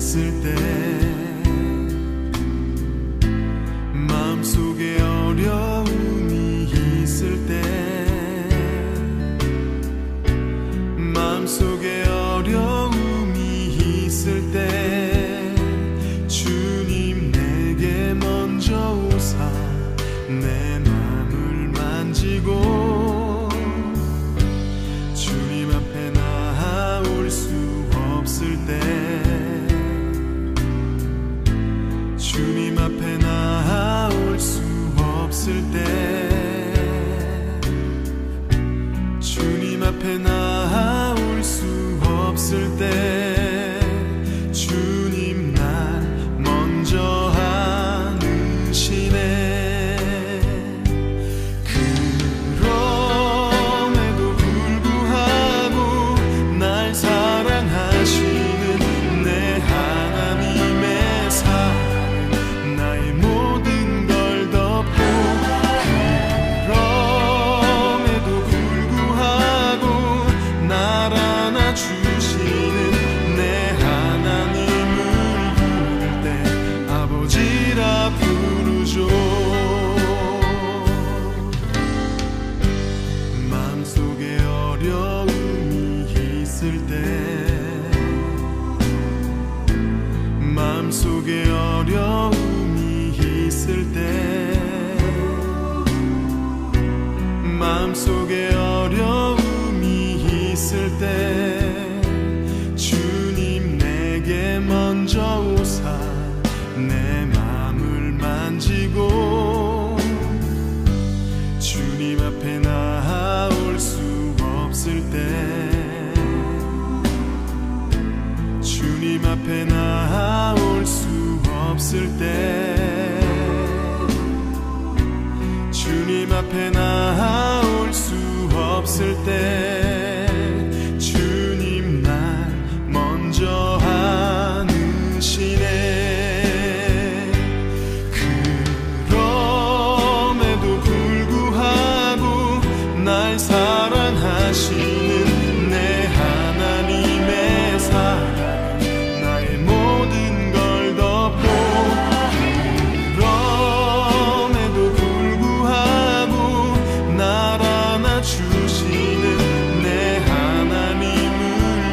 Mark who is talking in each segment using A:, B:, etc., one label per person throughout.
A: 있을 때 마음속에 어려움이 있을 때 마음속에 어려움이 있을 때 주님 내게 먼저 오사 내 맘을 만지고 주님 앞에 나올 수 없을 때 주님 앞에 나올 수 없을 때 주님 앞에 나올 수 없을 때 주님 날 먼저 안으시네. 그럼에도 불구하고 날 사랑하시는 내 하나님의 사랑 나의 모든 걸 덮고 그럼에도 불구하고 날 안아주시는 내 하나님을 부를 때 아버지라 부르죠. 마음속에 어려움이 있을 때 마음속에 어려움이 있을 때 마음속에 어려움이 있을 때 주님 내게 먼저 오사 내 마음을 만지고 주님 앞에 나올 수 없을 때 주님 앞에 나올 수 없을 때 주님 앞에 나올 수 없을 때 주님 날 먼저 안으시네. 그럼에도 불구하고 날 사랑하시는 내 하나님의 사랑 나의 모든 걸 덮고 그럼에도 불구하고 날 안아주시는 내 하나님을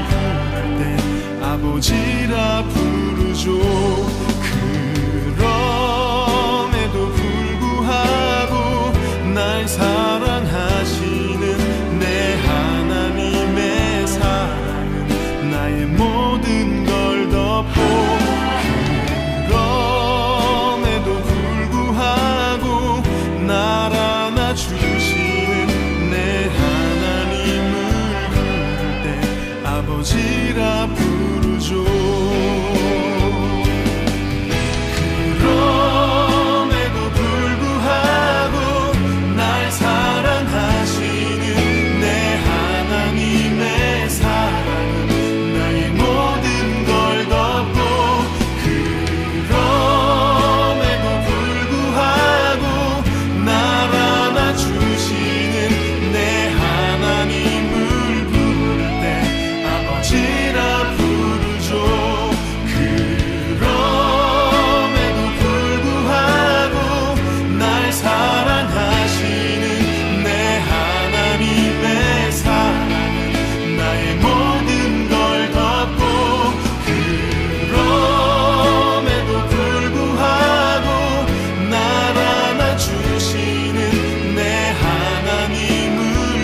A: 부를 때 아버지라 부르죠. 그럼에도 불구하고 날 사랑하시는 내 하나님의 사랑은 나의 모든 걸 덮고 그럼에도 불구하고 날 안아주시는 내 하나님을 부를 때 아버지라 부르죠. 그럼에도 불구하고 날 사랑하시는 내 하나님의 사랑은 나의 모든 걸 덮고 그럼에도 불구하고 날 안아주시는 내 하나님을 부를 때 아버지라 부르죠. 그럼에도 불구하고 날 사랑하시는 내 하나님의 사랑은 나의 모든 걸 덮고 그럼에도 불구하고 날 안아주시는 내 하나님을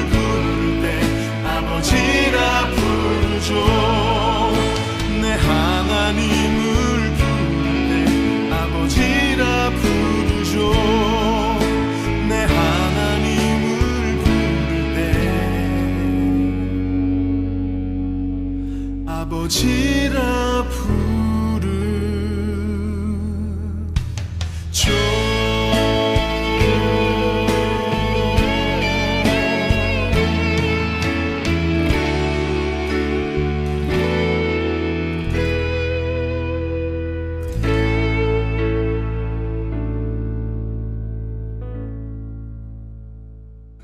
A: 부를 때 아버지라 부르죠. 내 하나님을 부를 때 아버지라 부르죠. 내 하나님을 부를 때 아버지라 부르죠.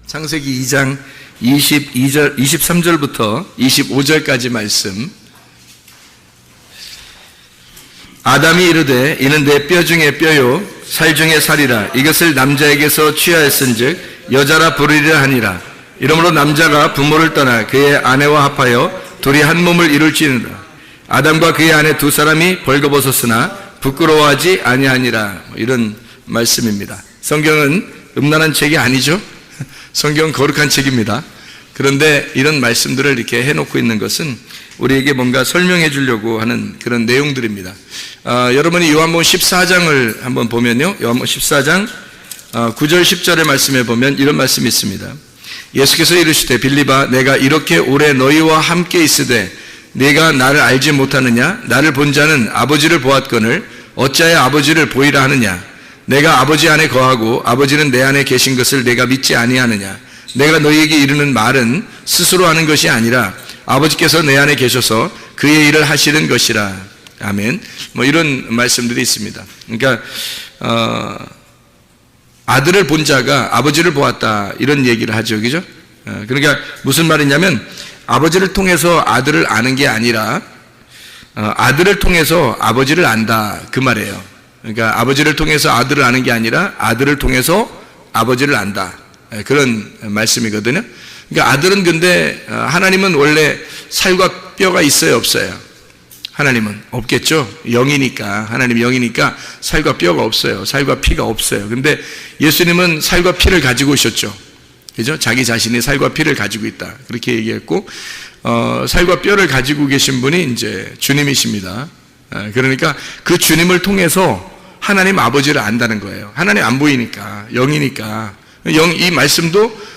B: 창세기 2장 23절부터 25절까지 말씀 아담이 이르되 이는 내 뼈 중에 뼈요 살 중에 살이라. 이것을 남자에게서 취하였은즉 여자라 부르리라 하니라. 이러므로 남자가 부모를 떠나 그의 아내와 합하여 둘이 한 몸을 이룰지니라. 아담과 그의 아내 두 사람이 벌거벗었으나 부끄러워하지 아니하니라. 이런 말씀입니다. 성경은 음란한 책이 아니죠. 성경은 거룩한 책입니다. 그런데 이런 말씀들을 이렇게 해놓고 있는 것은 우리에게 뭔가 설명해 주려고 하는 그런 내용들입니다. 여러분이 요한복음 14장을 한번 보면요, 요한복음 14장 9절 10절의 말씀에 보면 이런 말씀이 있습니다. 예수께서 이르시되 빌립아 내가 이렇게 오래 너희와 함께 있으되 네가 나를 알지 못하느냐? 나를 본 자는 아버지를 보았거늘 어찌하여 아버지를 보이라 하느냐? 내가 아버지 안에 거하고 아버지는 내 안에 계신 것을 내가 믿지 아니하느냐? 내가 너희에게 이르는 말은 스스로 하는 것이 아니라 아버지께서 내 안에 계셔서 그의 일을 하시는 것이라. 아멘. 이런 말씀들이 있습니다. 그러니까 아들을 본 자가 아버지를 보았다, 이런 얘기를 하죠, 그죠? 그러니까 무슨 말이냐면 아버지를 통해서 아들을 아는 게 아니라 아들을 통해서 아버지를 안다, 그 말이에요. 그러니까 아버지를 통해서 아들을 아는 게 아니라 아들을 통해서 아버지를 안다, 그런 말씀이거든요. 그러니까 아들은, 근데 하나님은 원래 살과 뼈가 있어요, 없어요? 하나님은 없겠죠. 영이니까, 하나님이 영이니까 살과 뼈가 없어요. 살과 피가 없어요. 근데 예수님은 살과 피를 가지고 오셨죠, 그죠? 자기 자신이 살과 피를 가지고 있다, 그렇게 얘기했고, 살과 뼈를 가지고 계신 분이 이제 주님이십니다. 그러니까 그 주님을 통해서 하나님 아버지를 안다는 거예요. 하나님 안 보이니까, 영이니까. 이 말씀도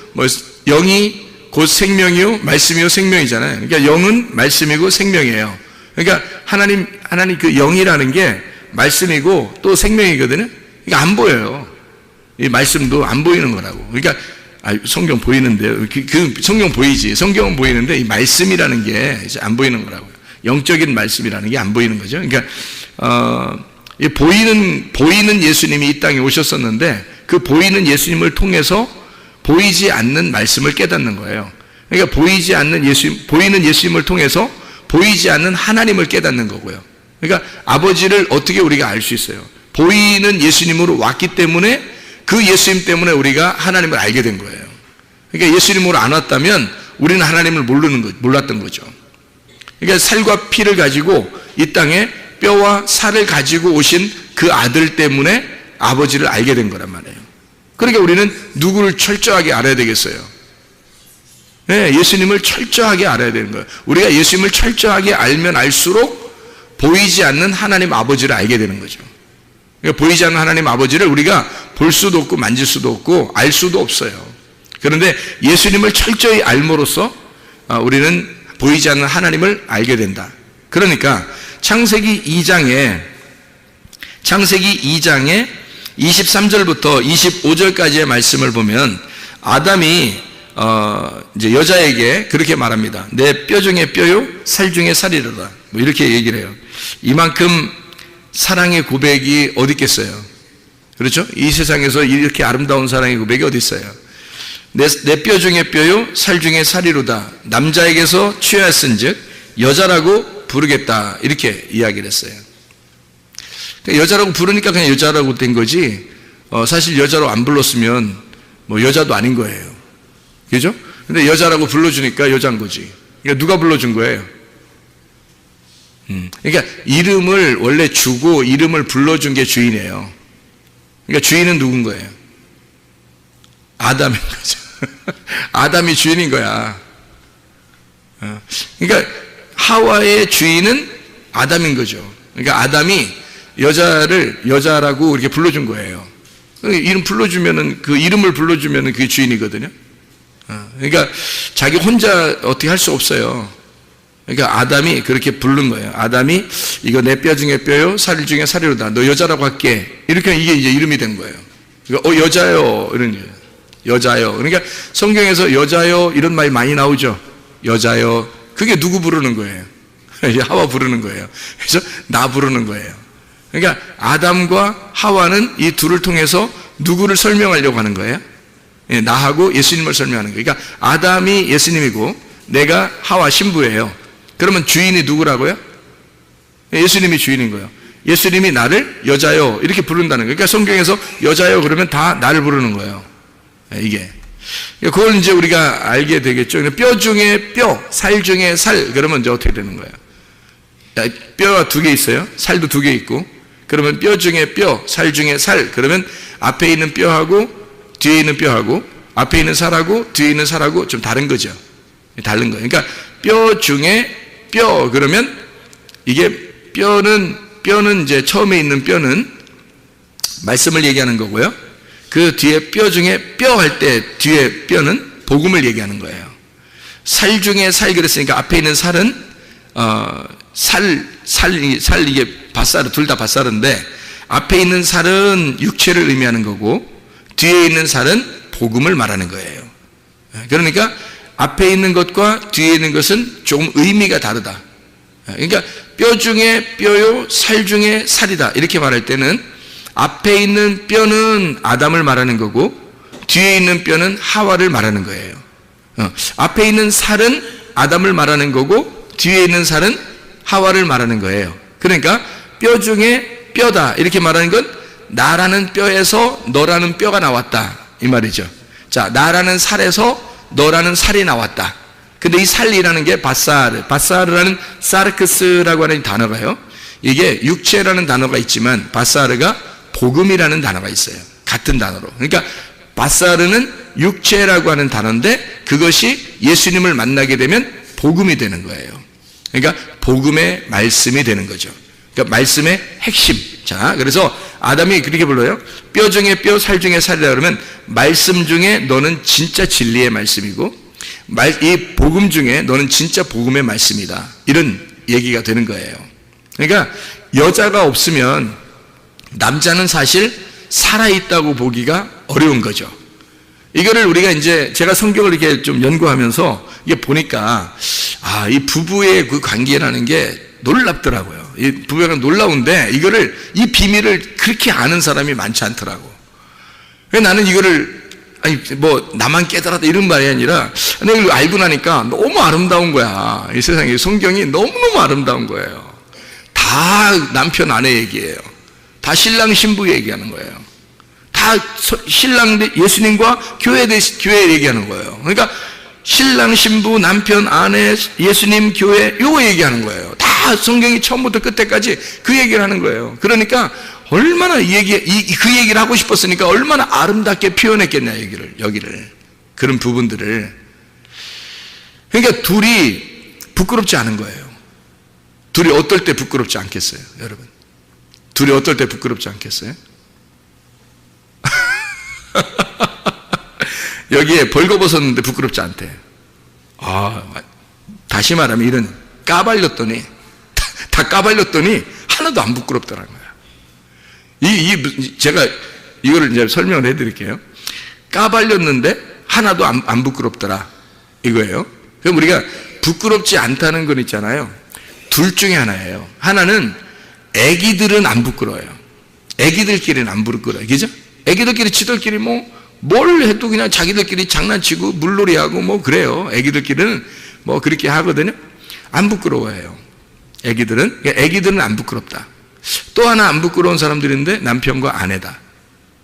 B: 영이 곧 생명이요 말씀이요 생명이잖아요. 그러니까 영은 말씀이고 생명이에요. 그러니까 하나님 그 영이라는 게 말씀이고 또 생명이거든요. 그러니까 안 보여요. 이 말씀도 안 보이는 거라고. 그러니까 성경 보이는데요. 그 성경 보이지. 성경은 보이는데 이 말씀이라는 게 이제 안 보이는 거라고요. 영적인 말씀이라는 게 안 보이는 거죠. 그러니까 보이는 예수님이 이 땅에 오셨었는데 그 보이는 예수님을 통해서 보이지 않는 말씀을 깨닫는 거예요. 그러니까 보이는 예수님을 통해서 보이지 않는 하나님을 깨닫는 거고요. 그러니까 아버지를 어떻게 우리가 알 수 있어요? 보이는 예수님으로 왔기 때문에 그 예수님 때문에 우리가 하나님을 알게 된 거예요. 그러니까 예수님으로 안 왔다면 우리는 하나님을 몰랐던 거죠. 그러니까 살과 피를 가지고 이 땅에 뼈와 살을 가지고 오신 그 아들 때문에 아버지를 알게 된 거란 말이에요. 그러니까 우리는 누구를 철저하게 알아야 되겠어요? 네, 예수님을 철저하게 알아야 되는 거예요. 우리가 예수님을 철저하게 알면 알수록 보이지 않는 하나님 아버지를 알게 되는 거죠. 그러니까 보이지 않는 하나님 아버지를 우리가 볼 수도 없고 만질 수도 없고 알 수도 없어요. 그런데 예수님을 철저히 알므로써 우리는 보이지 않는 하나님을 알게 된다. 그러니까 창세기 2장에 23절부터 25절까지의 말씀을 보면 아담이 이제 여자에게 그렇게 말합니다. 내 뼈 중에 뼈요 살 중에 살이로다, 이렇게 얘기를 해요. 이만큼 사랑의 고백이 어디 있겠어요? 그렇죠? 이 세상에서 이렇게 아름다운 사랑의 고백이 어디 있어요? 내 뼈 중에 뼈요 살 중에 살이로다, 남자에게서 취하였은즉 여자라고 부르겠다, 이렇게 이야기를 했어요. 그러니까 여자라고 부르니까 그냥 여자라고 된 거지, 사실 여자로 안 불렀으면 여자도 아닌 거예요. 그죠? 근데 여자라고 불러주니까 여자인 거지. 그러니까 누가 불러준 거예요? 그러니까 이름을 원래 주고 이름을 불러준 게 주인이에요. 그러니까 주인은 누군 거예요? 아담인 거죠. 아담이 주인인 거야. 그러니까 하와의 주인은 아담인 거죠. 그러니까 아담이 여자를 여자라고 이렇게 불러준 거예요. 이름 불러주면은, 그 이름을 불러주면은 그게 주인이거든요. 그러니까 자기 혼자 어떻게 할 수 없어요. 그러니까 아담이 그렇게 부른 거예요. 아담이 이거 내 뼈 중에 뼈요 살 중에 살이로다, 너 여자라고 할게, 이렇게 이게 이제 이름이 된 거예요. 그러니까 여자요, 이런 거예요. 여자요. 그러니까 성경에서 여자요 이런 말 많이 나오죠. 여자요. 그게 누구 부르는 거예요? 하와 부르는 거예요. 그래서 나 부르는 거예요. 그러니까 아담과 하와는 이 둘을 통해서 누구를 설명하려고 하는 거예요? 나하고 예수님을 설명하는 거예요. 그러니까 아담이 예수님이고 내가 하와 신부예요. 그러면 주인이 누구라고요? 예수님이 주인인 거예요. 예수님이 나를 여자요 이렇게 부른다는 거예요. 그러니까 성경에서 여자요 그러면 다 나를 부르는 거예요. 이게. 그걸 이제 우리가 알게 되겠죠. 뼈 중에 뼈, 살 중에 살 그러면 이제 어떻게 되는 거예요? 뼈가 두 개 있어요. 살도 두 개 있고. 그러면 뼈 중에 뼈, 살 중에 살 그러면 앞에 있는 뼈하고 뒤에 있는 뼈하고 앞에 있는 살하고 뒤에 있는 살하고 좀 다른 거죠. 다른 거예요. 그러니까 뼈 중에 뼈 그러면 이게 뼈는 이제 처음에 있는 뼈는 말씀을 얘기하는 거고요. 그 뒤에 뼈 중에 뼈 할 때 뒤에 뼈는 복음을 얘기하는 거예요. 살 중에 살 그랬으니까 앞에 있는 살은 살 이게 밧살 둘 다 밧살인데 앞에 있는 살은 육체를 의미하는 거고 뒤에 있는 살은 복음을 말하는 거예요. 그러니까 앞에 있는 것과 뒤에 있는 것은 조금 의미가 다르다. 그러니까 뼈 중에 뼈요, 살 중에 살이다. 이렇게 말할 때는 앞에 있는 뼈는 아담을 말하는 거고 뒤에 있는 뼈는 하와를 말하는 거예요. 앞에 있는 살은 아담을 말하는 거고 뒤에 있는 살은 하와를 말하는 거예요. 그러니까 뼈 중에 뼈다. 이렇게 말하는 건 나라는 뼈에서 너라는 뼈가 나왔다. 이 말이죠. 자, 나라는 살에서 너라는 살이 나왔다. 근데 이 살이라는 게 바사르라는 사르크스라고 하는 단어가요. 이게 육체라는 단어가 있지만 바사르가 복음이라는 단어가 있어요. 같은 단어로. 그러니까 바사르는 육체라고 하는 단어인데 그것이 예수님을 만나게 되면 복음이 되는 거예요. 그러니까 복음의 말씀이 되는 거죠. 그러니까 말씀의 핵심. 자, 그래서 아담이 그렇게 불러요. 뼈 중에 뼈, 살 중에 살이라 그러면 말씀 중에 너는 진짜 진리의 말씀이고 이 복음 중에 너는 진짜 복음의 말씀이다. 이런 얘기가 되는 거예요. 그러니까 여자가 없으면 남자는 사실 살아있다고 보기가 어려운 거죠. 이거를 우리가 이제 제가 성경을 이렇게 좀 연구하면서 이게 보니까 이 부부의 그 관계라는 게 놀랍더라고요. 이 부부가 놀라운데 이 비밀을 그렇게 아는 사람이 많지 않더라고. 나는 이거를 나만 깨달았다 이런 말이 아니라 내가 이걸 알고 나니까 너무 아름다운 거야. 이 세상에 성경이 너무너무 아름다운 거예요. 다 남편 아내 얘기예요. 다 신랑 신부 얘기하는 거예요. 다 신랑 예수님과 교회 얘기하는 거예요. 그러니까 신랑 신부 남편 아내 예수님 교회 요거 얘기하는 거예요. 다 성경이 처음부터 끝에까지 그 얘기를 하는 거예요. 그러니까 얼마나 그 얘기를 하고 싶었으니까 얼마나 아름답게 표현했겠냐 여기를 그런 부분들을. 그러니까 둘이 부끄럽지 않은 거예요. 둘이 어떨 때 부끄럽지 않겠어요, 여러분? 둘이 어떨 때 부끄럽지 않겠어요? 여기에 벌거벗었는데 부끄럽지 않대. 다시 말하면 이런 까발렸더니 다 까발렸더니 하나도 안 부끄럽더라는 거야. 제가 이거를 이제 설명을 해드릴게요. 까발렸는데 하나도 안 부끄럽더라 이거예요. 그럼 우리가 부끄럽지 않다는 건 있잖아요. 둘 중에 하나예요. 하나는 애기들은 안 부끄러워요. 애기들끼리는 안 부끄러워요. 그죠? 애기들끼리 지들끼리 뭘 해도 그냥 자기들끼리 장난치고 물놀이하고 그래요. 애기들끼리는 그렇게 하거든요. 안 부끄러워해요. 애기들은 안 부끄럽다. 또 하나 안 부끄러운 사람들인데 남편과 아내다.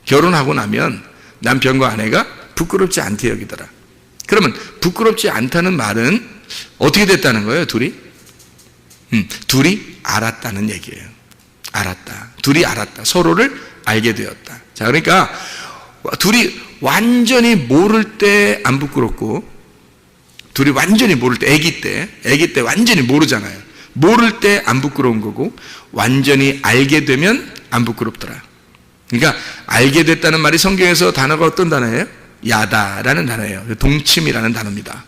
B: 결혼하고 나면 남편과 아내가 부끄럽지 않게 여기더라. 그러면 부끄럽지 않다는 말은 어떻게 됐다는 거예요, 둘이? 둘이 알았다는 얘기예요. 알았다. 둘이 알았다. 서로를 알게 되었다. 자, 그러니까 둘이 완전히 모를 때 안 부끄럽고, 둘이 완전히 모를 때, 아기 때 완전히 모르잖아요. 모를 때 안 부끄러운 거고, 완전히 알게 되면 안 부끄럽더라. 그러니까 알게 됐다는 말이 성경에서 단어가 어떤 단어예요? 야다라는 단어예요. 동침이라는 단어입니다.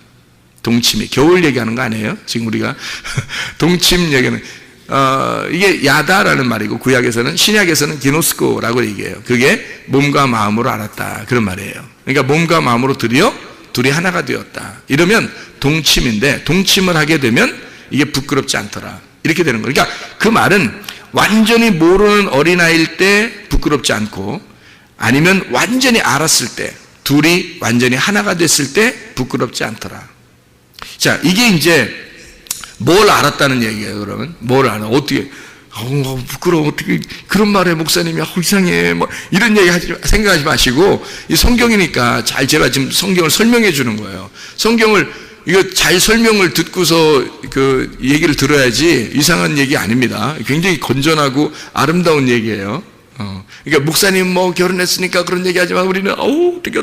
B: 동침이 겨울 얘기하는 거 아니에요? 지금 우리가 동침 얘기는 이게 야다라는 말이고, 구약에서는, 신약에서는 기노스코라고 얘기해요. 그게 몸과 마음으로 알았다, 그런 말이에요. 그러니까 몸과 마음으로 둘이 하나가 되었다. 이러면 동침인데, 동침을 하게 되면 이게 부끄럽지 않더라, 이렇게 되는 거예요. 그러니까 그 말은 완전히 모르는 어린아이일 때 부끄럽지 않고, 아니면 완전히 알았을 때, 둘이 완전히 하나가 됐을 때 부끄럽지 않더라. 자, 이게 이제 뭘 알았다는 얘기예요. 그러면 뭘 알아? 어떻게 부끄러워. 어떻게 그런 말해, 목사님이. 이상해. 뭐, 이런 얘기 생각하지 마시고, 이 성경이니까 제가 지금 성경을 설명해 주는 거예요. 성경을, 이거 잘 설명을 듣고서 그 얘기를 들어야지 이상한 얘기 아닙니다. 굉장히 건전하고 아름다운 얘기예요. 그러니까 목사님 뭐 결혼했으니까 그런 얘기 하지 마. 우리는, 어떻게,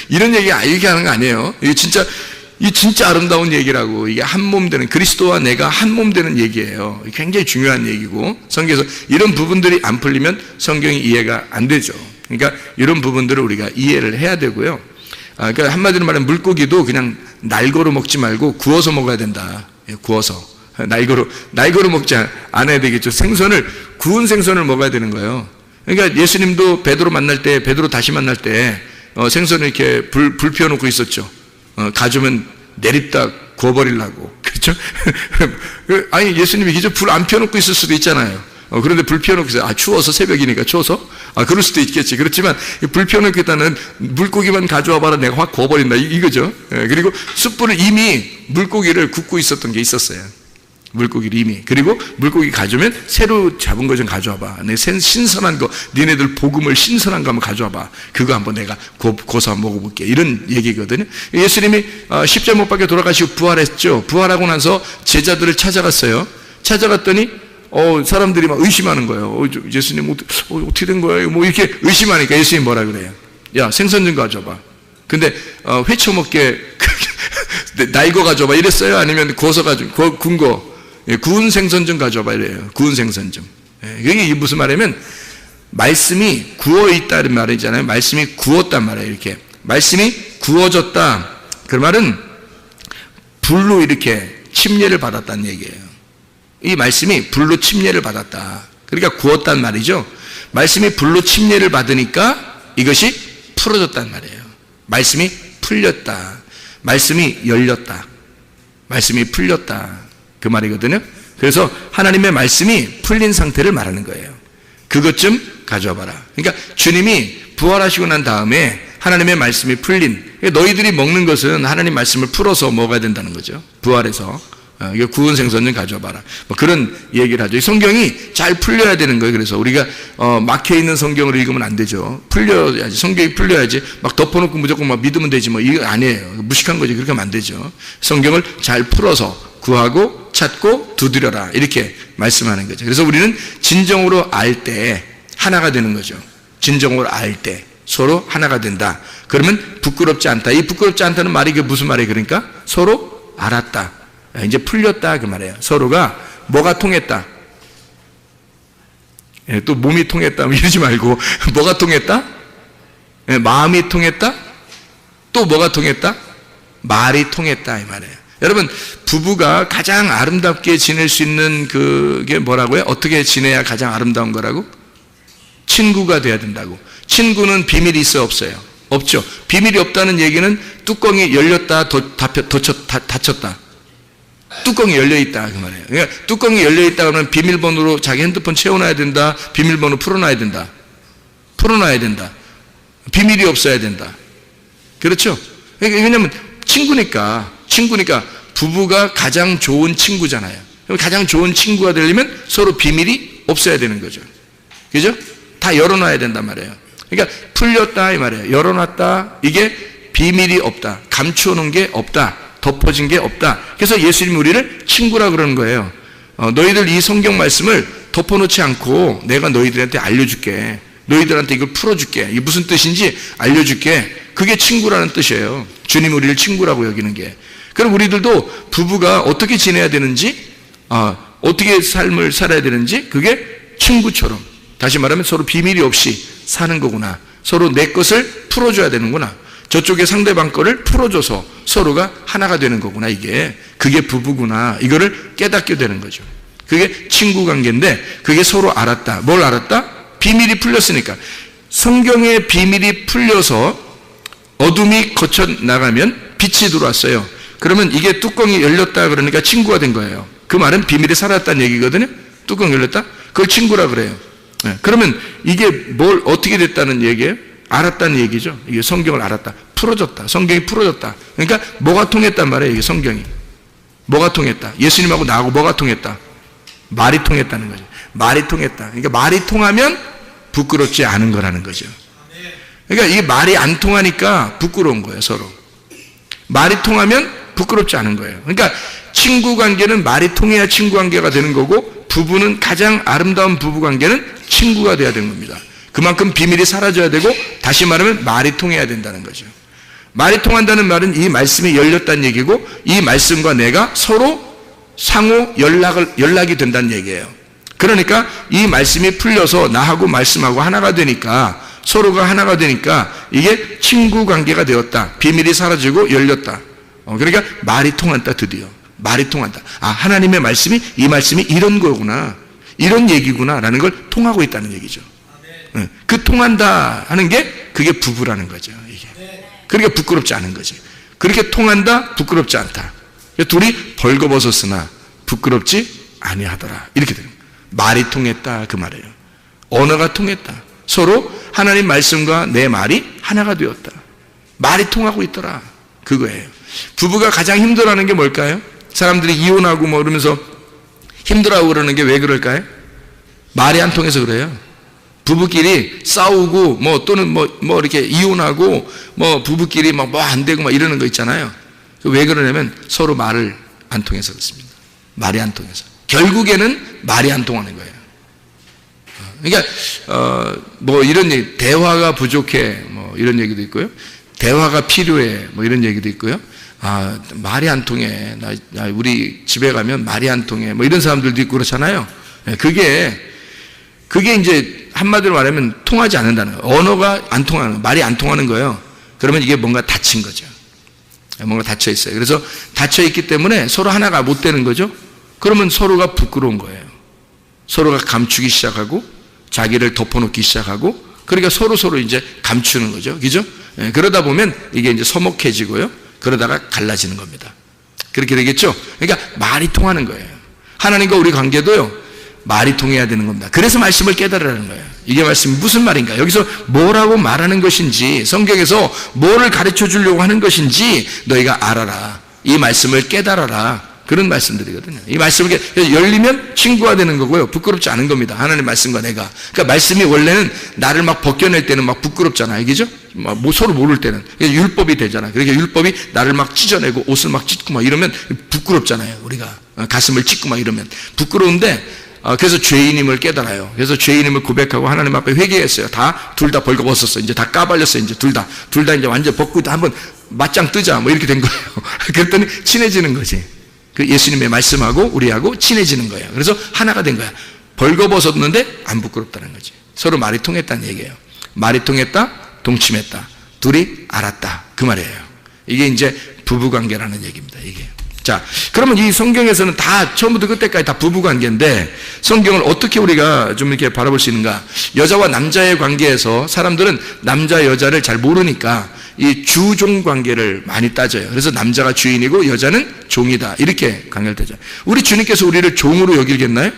B: 이런 얘기 하는 거 아니에요. 이게 진짜 아름다운 얘기라고. 이게 한 몸 되는, 그리스도와 내가 한 몸 되는 얘기예요. 굉장히 중요한 얘기고, 성경에서 이런 부분들이 안 풀리면 성경이 이해가 안 되죠. 그러니까 이런 부분들을 우리가 이해를 해야 되고요. 그러니까 한마디로 말하면 물고기도 그냥 날고로 먹지 말고 구워서 먹어야 된다. 구워서. 날고로 먹지 않아야 되겠죠. 구운 생선을 먹어야 되는 거예요. 그러니까 예수님도 베드로 다시 만날 때, 생선을 이렇게 불 피워놓고 있었죠. 가져오면 내립다 구워버리려고. 그렇죠? 아니, 예수님이 그저 불 안 피워놓고 있을 수도 있잖아요. 그런데 불 피워놓고 있어요. 추워서, 새벽이니까 추워서? 그럴 수도 있겠지. 그렇지만, 불 피워놓고 있다는 물고기만 가져와 봐라. 내가 확 구워버린다. 이거죠. 그리고 숯불을 이미 물고기를 굽고 있었던 게 있었어요. 물고기를 이미. 그리고 물고기 가져오면 새로 잡은 거 좀 가져와 봐. 신선한 거, 니네들 복음을 신선한 거 한번 가져와 봐. 그거 한번 내가 고서 한번 먹어볼게. 이런 얘기거든요. 예수님이 십자가 못 박혀 돌아가시고 부활했죠. 부활하고 나서 제자들을 찾아갔어요. 찾아갔더니 사람들이 막 의심하는 거예요. 예수님 어떻게 된 거예요? 뭐 이렇게 의심하니까 예수님이 뭐라 그래요? 야, 생선 좀 가져봐. 근데 회쳐먹게 날거 가져봐 이랬어요? 아니면 구워서 구운 거, 구운 생선 좀 가져봐 이래요. 구운 생선 좀. 이게 무슨 말이냐면, 말씀이 구워 있다는 말이잖아요. 말씀이 구웠단 말이에요. 이렇게 말씀이 구워졌다. 그 말은 불로 이렇게 침례를 받았다는 얘기예요. 이 말씀이 불로 침례를 받았다. 그러니까 구웠단 말이죠. 말씀이 불로 침례를 받으니까 이것이 풀어졌단 말이에요. 말씀이 풀렸다. 말씀이 열렸다. 말씀이 풀렸다. 그 말이거든요. 그래서 하나님의 말씀이 풀린 상태를 말하는 거예요. 그것 좀 가져와 봐라. 그러니까 주님이 부활하시고 난 다음에 하나님의 말씀이 풀린, 너희들이 먹는 것은 하나님 말씀을 풀어서 먹어야 된다는 거죠. 부활해서. 이거 구운 생선 좀 가져와 봐라. 뭐 그런 얘기를 하죠. 성경이 잘 풀려야 되는 거예요. 그래서 우리가 막혀 있는 성경을 읽으면 안 되죠. 풀려야지. 성경이 풀려야지. 막 덮어놓고 무조건 막 믿으면 되지. 뭐 이거 아니에요. 무식한 거지. 그렇게 하면 안 되죠. 성경을 잘 풀어서 구하고 찾고 두드려라. 이렇게 말씀하는 거죠. 그래서 우리는 진정으로 알 때 하나가 되는 거죠. 진정으로 알 때 서로 하나가 된다. 그러면 부끄럽지 않다. 이 부끄럽지 않다는 말이 이게 무슨 말이에요? 그러니까 서로 알았다. 이제 풀렸다 그 말이에요. 서로가 뭐가 통했다. 또 몸이 통했다 이러지 말고 뭐가 통했다? 마음이 통했다? 또 뭐가 통했다? 말이 통했다 이 말이에요. 여러분, 부부가 가장 아름답게 지낼 수 있는 그게 뭐라고요? 어떻게 지내야 가장 아름다운 거라고? 친구가 돼야 된다고. 친구는 비밀이 있어요, 없어요? 없죠. 비밀이 없다는 얘기는 뚜껑이 열렸다 닫혔다. 뚜껑이 열려있다 그 말이에요. 그러니까 뚜껑이 열려있다 그러면 비밀번호로 자기 핸드폰 채워놔야 된다. 비밀번호 풀어놔야 된다. 비밀이 없어야 된다. 그렇죠? 왜냐하면 친구니까 부부가 가장 좋은 친구잖아요. 가장 좋은 친구가 되려면 서로 비밀이 없어야 되는 거죠. 그죠? 다 열어놔야 된단 말이에요. 그러니까 풀렸다 이 말이에요. 열어놨다. 이게 비밀이 없다. 감추어놓은 게 없다. 덮어진 게 없다. 그래서 예수님이 우리를 친구라 그러는 거예요. 너희들 이 성경 말씀을 덮어놓지 않고 내가 너희들한테 알려줄게. 너희들한테 이걸 풀어줄게. 이게 무슨 뜻인지 알려줄게. 그게 친구라는 뜻이에요. 주님이 우리를 친구라고 여기는 게. 그럼 우리들도 부부가 어떻게 지내야 되는지, 어떻게 삶을 살아야 되는지, 그게 친구처럼, 다시 말하면 서로 비밀이 없이 사는 거구나. 서로 내 것을 풀어줘야 되는구나. 저쪽에 상대방 거를 풀어줘서 서로가 하나가 되는 거구나. 그게 부부구나. 이거를 깨닫게 되는 거죠. 그게 친구 관계인데, 그게 서로 알았다. 뭘 알았다? 비밀이 풀렸으니까. 성경의 비밀이 풀려서 어둠이 거쳐 나가면 빛이 들어왔어요. 그러면 이게 뚜껑이 열렸다 그러니까 친구가 된 거예요. 그 말은 비밀이 사라졌다는 얘기거든요. 뚜껑 열렸다? 그걸 친구라 그래요. 그러면 이게 뭘 어떻게 됐다는 얘기예요? 알았다는 얘기죠. 이게 성경을 알았다. 풀어졌다. 성경이 풀어졌다. 그러니까 뭐가 통했단 말이에요. 이게 성경이. 뭐가 통했다. 예수님하고 나하고 뭐가 통했다. 말이 통했다는 거죠. 말이 통했다. 그러니까 말이 통하면 부끄럽지 않은 거라는 거죠. 그러니까 이게 말이 안 통하니까 부끄러운 거예요, 서로. 말이 통하면 부끄럽지 않은 거예요. 그러니까 친구 관계는 말이 통해야 친구 관계가 되는 거고, 부부는 가장 아름다운 부부 관계는 친구가 돼야 되는 겁니다. 그만큼 비밀이 사라져야 되고, 다시 말하면 말이 통해야 된다는 거죠. 말이 통한다는 말은 이 말씀이 열렸다는 얘기고, 이 말씀과 내가 서로 상호 연락이 된다는 얘기예요. 그러니까 이 말씀이 풀려서 나하고 말씀하고 하나가 되니까, 서로가 하나가 되니까 이게 친구 관계가 되었다. 비밀이 사라지고 열렸다. 그러니까 말이 통한다. 드디어 말이 통한다. 아, 하나님의 말씀이, 이 말씀이 이런 거구나, 이런 얘기구나 라는 걸 통하고 있다는 얘기죠. 그 통한다 하는 게 그게 부부라는 거죠. 이게. 그러니까 부끄럽지 않은 거지. 그렇게 통한다, 부끄럽지 않다. 둘이 벌거벗었으나 부끄럽지 아니하더라. 이렇게 돼요. 말이 통했다 그 말이에요. 언어가 통했다. 서로 하나님 말씀과 내 말이 하나가 되었다. 말이 통하고 있더라. 그거예요. 부부가 가장 힘들어하는 게 뭘까요? 사람들이 이혼하고 뭐 그러면서 힘들어하고 그러는 게 왜 그럴까요? 말이 안 통해서 그래요. 부부끼리 싸우고 뭐 또는 뭐 이렇게 이혼하고 뭐 부부끼리 막 뭐 안 되고 막 이러는 거 있잖아요. 왜 그러냐면 서로 말을 안 통해서 그렇습니다. 말이 안 통해서. 결국에는 말이 안 통하는 거예요. 그러니까 뭐 이런 얘기, 대화가 부족해 뭐 이런 얘기도 있고요. 대화가 필요해 뭐 이런 얘기도 있고요. 아, 말이 안 통해. 우리 집에 가면 말이 안 통해. 뭐 이런 사람들도 있고 그렇잖아요. 그게 이제 한마디로 말하면 통하지 않는다는 거예요. 언어가 안 통하는 거예요. 말이 안 통하는 거예요. 그러면 이게 뭔가 닫힌 거죠. 뭔가 닫혀 있어요. 그래서 닫혀 있기 때문에 서로 하나가 못 되는 거죠. 그러면 서로가 부끄러운 거예요. 서로가 감추기 시작하고 자기를 덮어놓기 시작하고, 그러니까 서로 이제 감추는 거죠. 그죠? 그러다 보면 이게 이제 서먹해지고요. 그러다가 갈라지는 겁니다. 그렇게 되겠죠? 그러니까 말이 통하는 거예요. 하나님과 우리 관계도요, 말이 통해야 되는 겁니다. 그래서 말씀을 깨달으라는 거예요. 이게 말씀이 무슨 말인가? 여기서 뭐라고 말하는 것인지, 성경에서 뭐를 가르쳐 주려고 하는 것인지 너희가 알아라. 이 말씀을 깨달아라. 그런 말씀들이거든요. 이 말씀을 열리면 친구가 되는 거고요. 부끄럽지 않은 겁니다. 하나님 말씀과 내가. 그러니까 말씀이 원래는 나를 막 벗겨낼 때는 막 부끄럽잖아요. 그죠? 뭐 서로 모를 때는. 율법이 되잖아요. 그러니까 율법이 나를 막 찢어내고 옷을 막 찢고 막 이러면 부끄럽잖아요. 우리가. 가슴을 찢고 막 이러면. 부끄러운데, 그래서 죄인임을 깨달아요. 그래서 죄인임을 고백하고 하나님 앞에 회개했어요. 둘 다 벌거벗었어. 이제 다 까발렸어. 이제 둘 다 이제 완전 벗고 한번 맞짱 뜨자. 뭐 이렇게 된 거예요. 그랬더니 친해지는 거지. 그 예수님의 말씀하고 우리하고 친해지는 거예요. 그래서 하나가 된 거야. 벌거벗었는데 안 부끄럽다는 거지. 서로 말이 통했다는 얘기예요. 말이 통했다, 동침했다. 둘이 알았다. 그 말이에요. 이게 이제 부부관계라는 얘기입니다. 이게. 자, 그러면 이 성경에서는 다 처음부터 끝까지 다 부부관계인데, 성경을 어떻게 우리가 좀 이렇게 바라볼 수 있는가? 여자와 남자의 관계에서 사람들은 남자 여자를 잘 모르니까 이 주종 관계를 많이 따져요. 그래서 남자가 주인이고 여자는 종이다, 이렇게 관계되죠. 우리 주님께서 우리를 종으로 여기겠나요?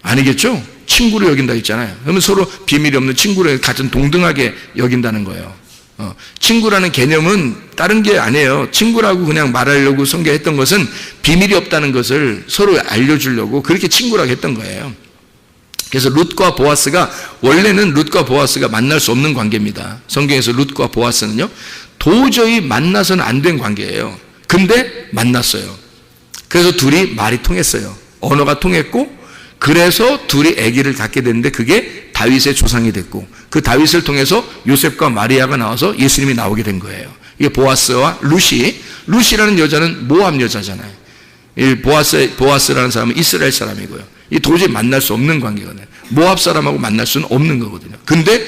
B: 아니겠죠? 친구로 여긴다 했잖아요. 그러면 서로 비밀이 없는 친구를 같은 동등하게 여긴다는 거예요. 친구라는 개념은 다른 게 아니에요. 친구라고 그냥 말하려고 성경했던 것은 비밀이 없다는 것을 서로 알려주려고 그렇게 친구라고 했던 거예요. 그래서 룻과 보아스가, 원래는 룻과 보아스가 만날 수 없는 관계입니다. 성경에서 룻과 보아스는요, 도저히 만나서는 안 된 관계예요. 근데 만났어요. 그래서 둘이 말이 통했어요. 언어가 통했고, 그래서 둘이 아기를 갖게 됐는데 그게 다윗의 조상이 됐고, 그 다윗을 통해서 요셉과 마리아가 나와서 예수님이 나오게 된 거예요. 이게 보아스와 루시라는 여자는 모압 여자잖아요. 이 보아스라는 사람은 이스라엘 사람이고요. 이 도저히 만날 수 없는 관계거든요. 모압 사람하고 만날 수는 없는 거거든요. 근데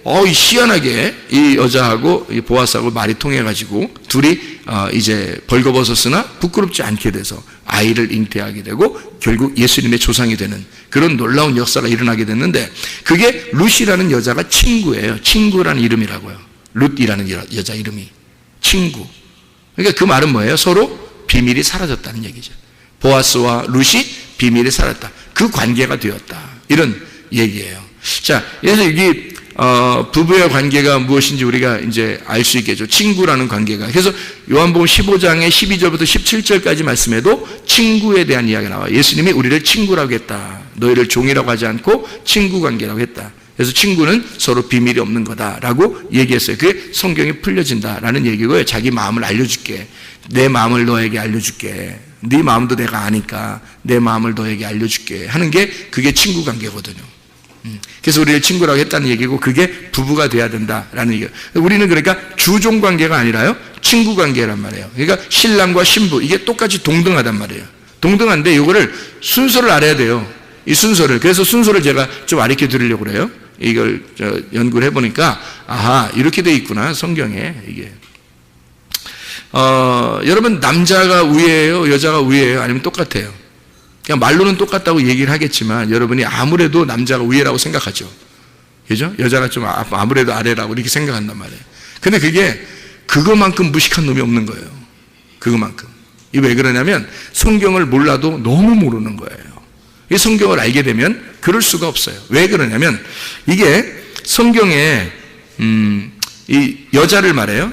B: 희한하게 이 여자하고 이 보아스하고 말이 통해가지고 둘이 이제 벌거벗었으나 부끄럽지 않게 돼서 아이를 잉태하게 되고 결국 예수님의 조상이 되는 그런 놀라운 역사가 일어나게 됐는데, 그게 룻이라는 여자가 친구예요. 친구라는 이름이라고요. 룻이라는 여자 이름이 친구. 그러니까 그 말은 뭐예요? 서로 비밀이 사라졌다는 얘기죠. 보아스와 룻이 비밀이 사라졌다. 그 관계가 되었다. 이런 얘기예요. 자, 그래서 여기 부부의 관계가 무엇인지 우리가 이제 알 수 있겠죠. 친구라는 관계가. 그래서 요한복음 15장의 12절부터 17절까지 말씀에도 친구에 대한 이야기가 나와요. 예수님이 우리를 친구라고 했다. 너희를 종이라고 하지 않고 친구 관계라고 했다. 그래서 친구는 서로 비밀이 없는 거다라고 얘기했어요. 그게 성경에 풀려진다라는 얘기고요. 자기 마음을 알려줄게. 내 마음을 너에게 알려줄게. 네 마음도 내가 아니까 내 마음을 너에게 알려줄게 하는 게 그게 친구 관계거든요. 그래서 우리를 친구라고 했다는 얘기고 그게 부부가 돼야 된다라는 얘기예요. 우리는 그러니까 주종 관계가 아니라요. 친구 관계란 말이에요. 그러니까 신랑과 신부 이게 똑같이 동등하단 말이에요. 동등한데 이거를 순서를 알아야 돼요. 이 순서를. 그래서 순서를 제가 좀 가르쳐 드리려고 그래요. 이걸 연구를 해보니까 아하 이렇게 돼 있구나 성경에 이게. 여러분 남자가 우위예요, 여자가 우위예요, 아니면 똑같아요? 그냥 말로는 똑같다고 얘기를 하겠지만 여러분이 아무래도 남자가 우위라고 생각하죠. 그죠? 여자가 좀 아무래도 아래라고 이렇게 생각한단 말이에요. 근데 그게 그거만큼 무식한 놈이 없는 거예요. 그거만큼. 이게 왜 그러냐면 성경을 몰라도 너무 모르는 거예요. 이 성경을 알게 되면 그럴 수가 없어요. 왜 그러냐면 이게 성경에 이 여자를 말해요.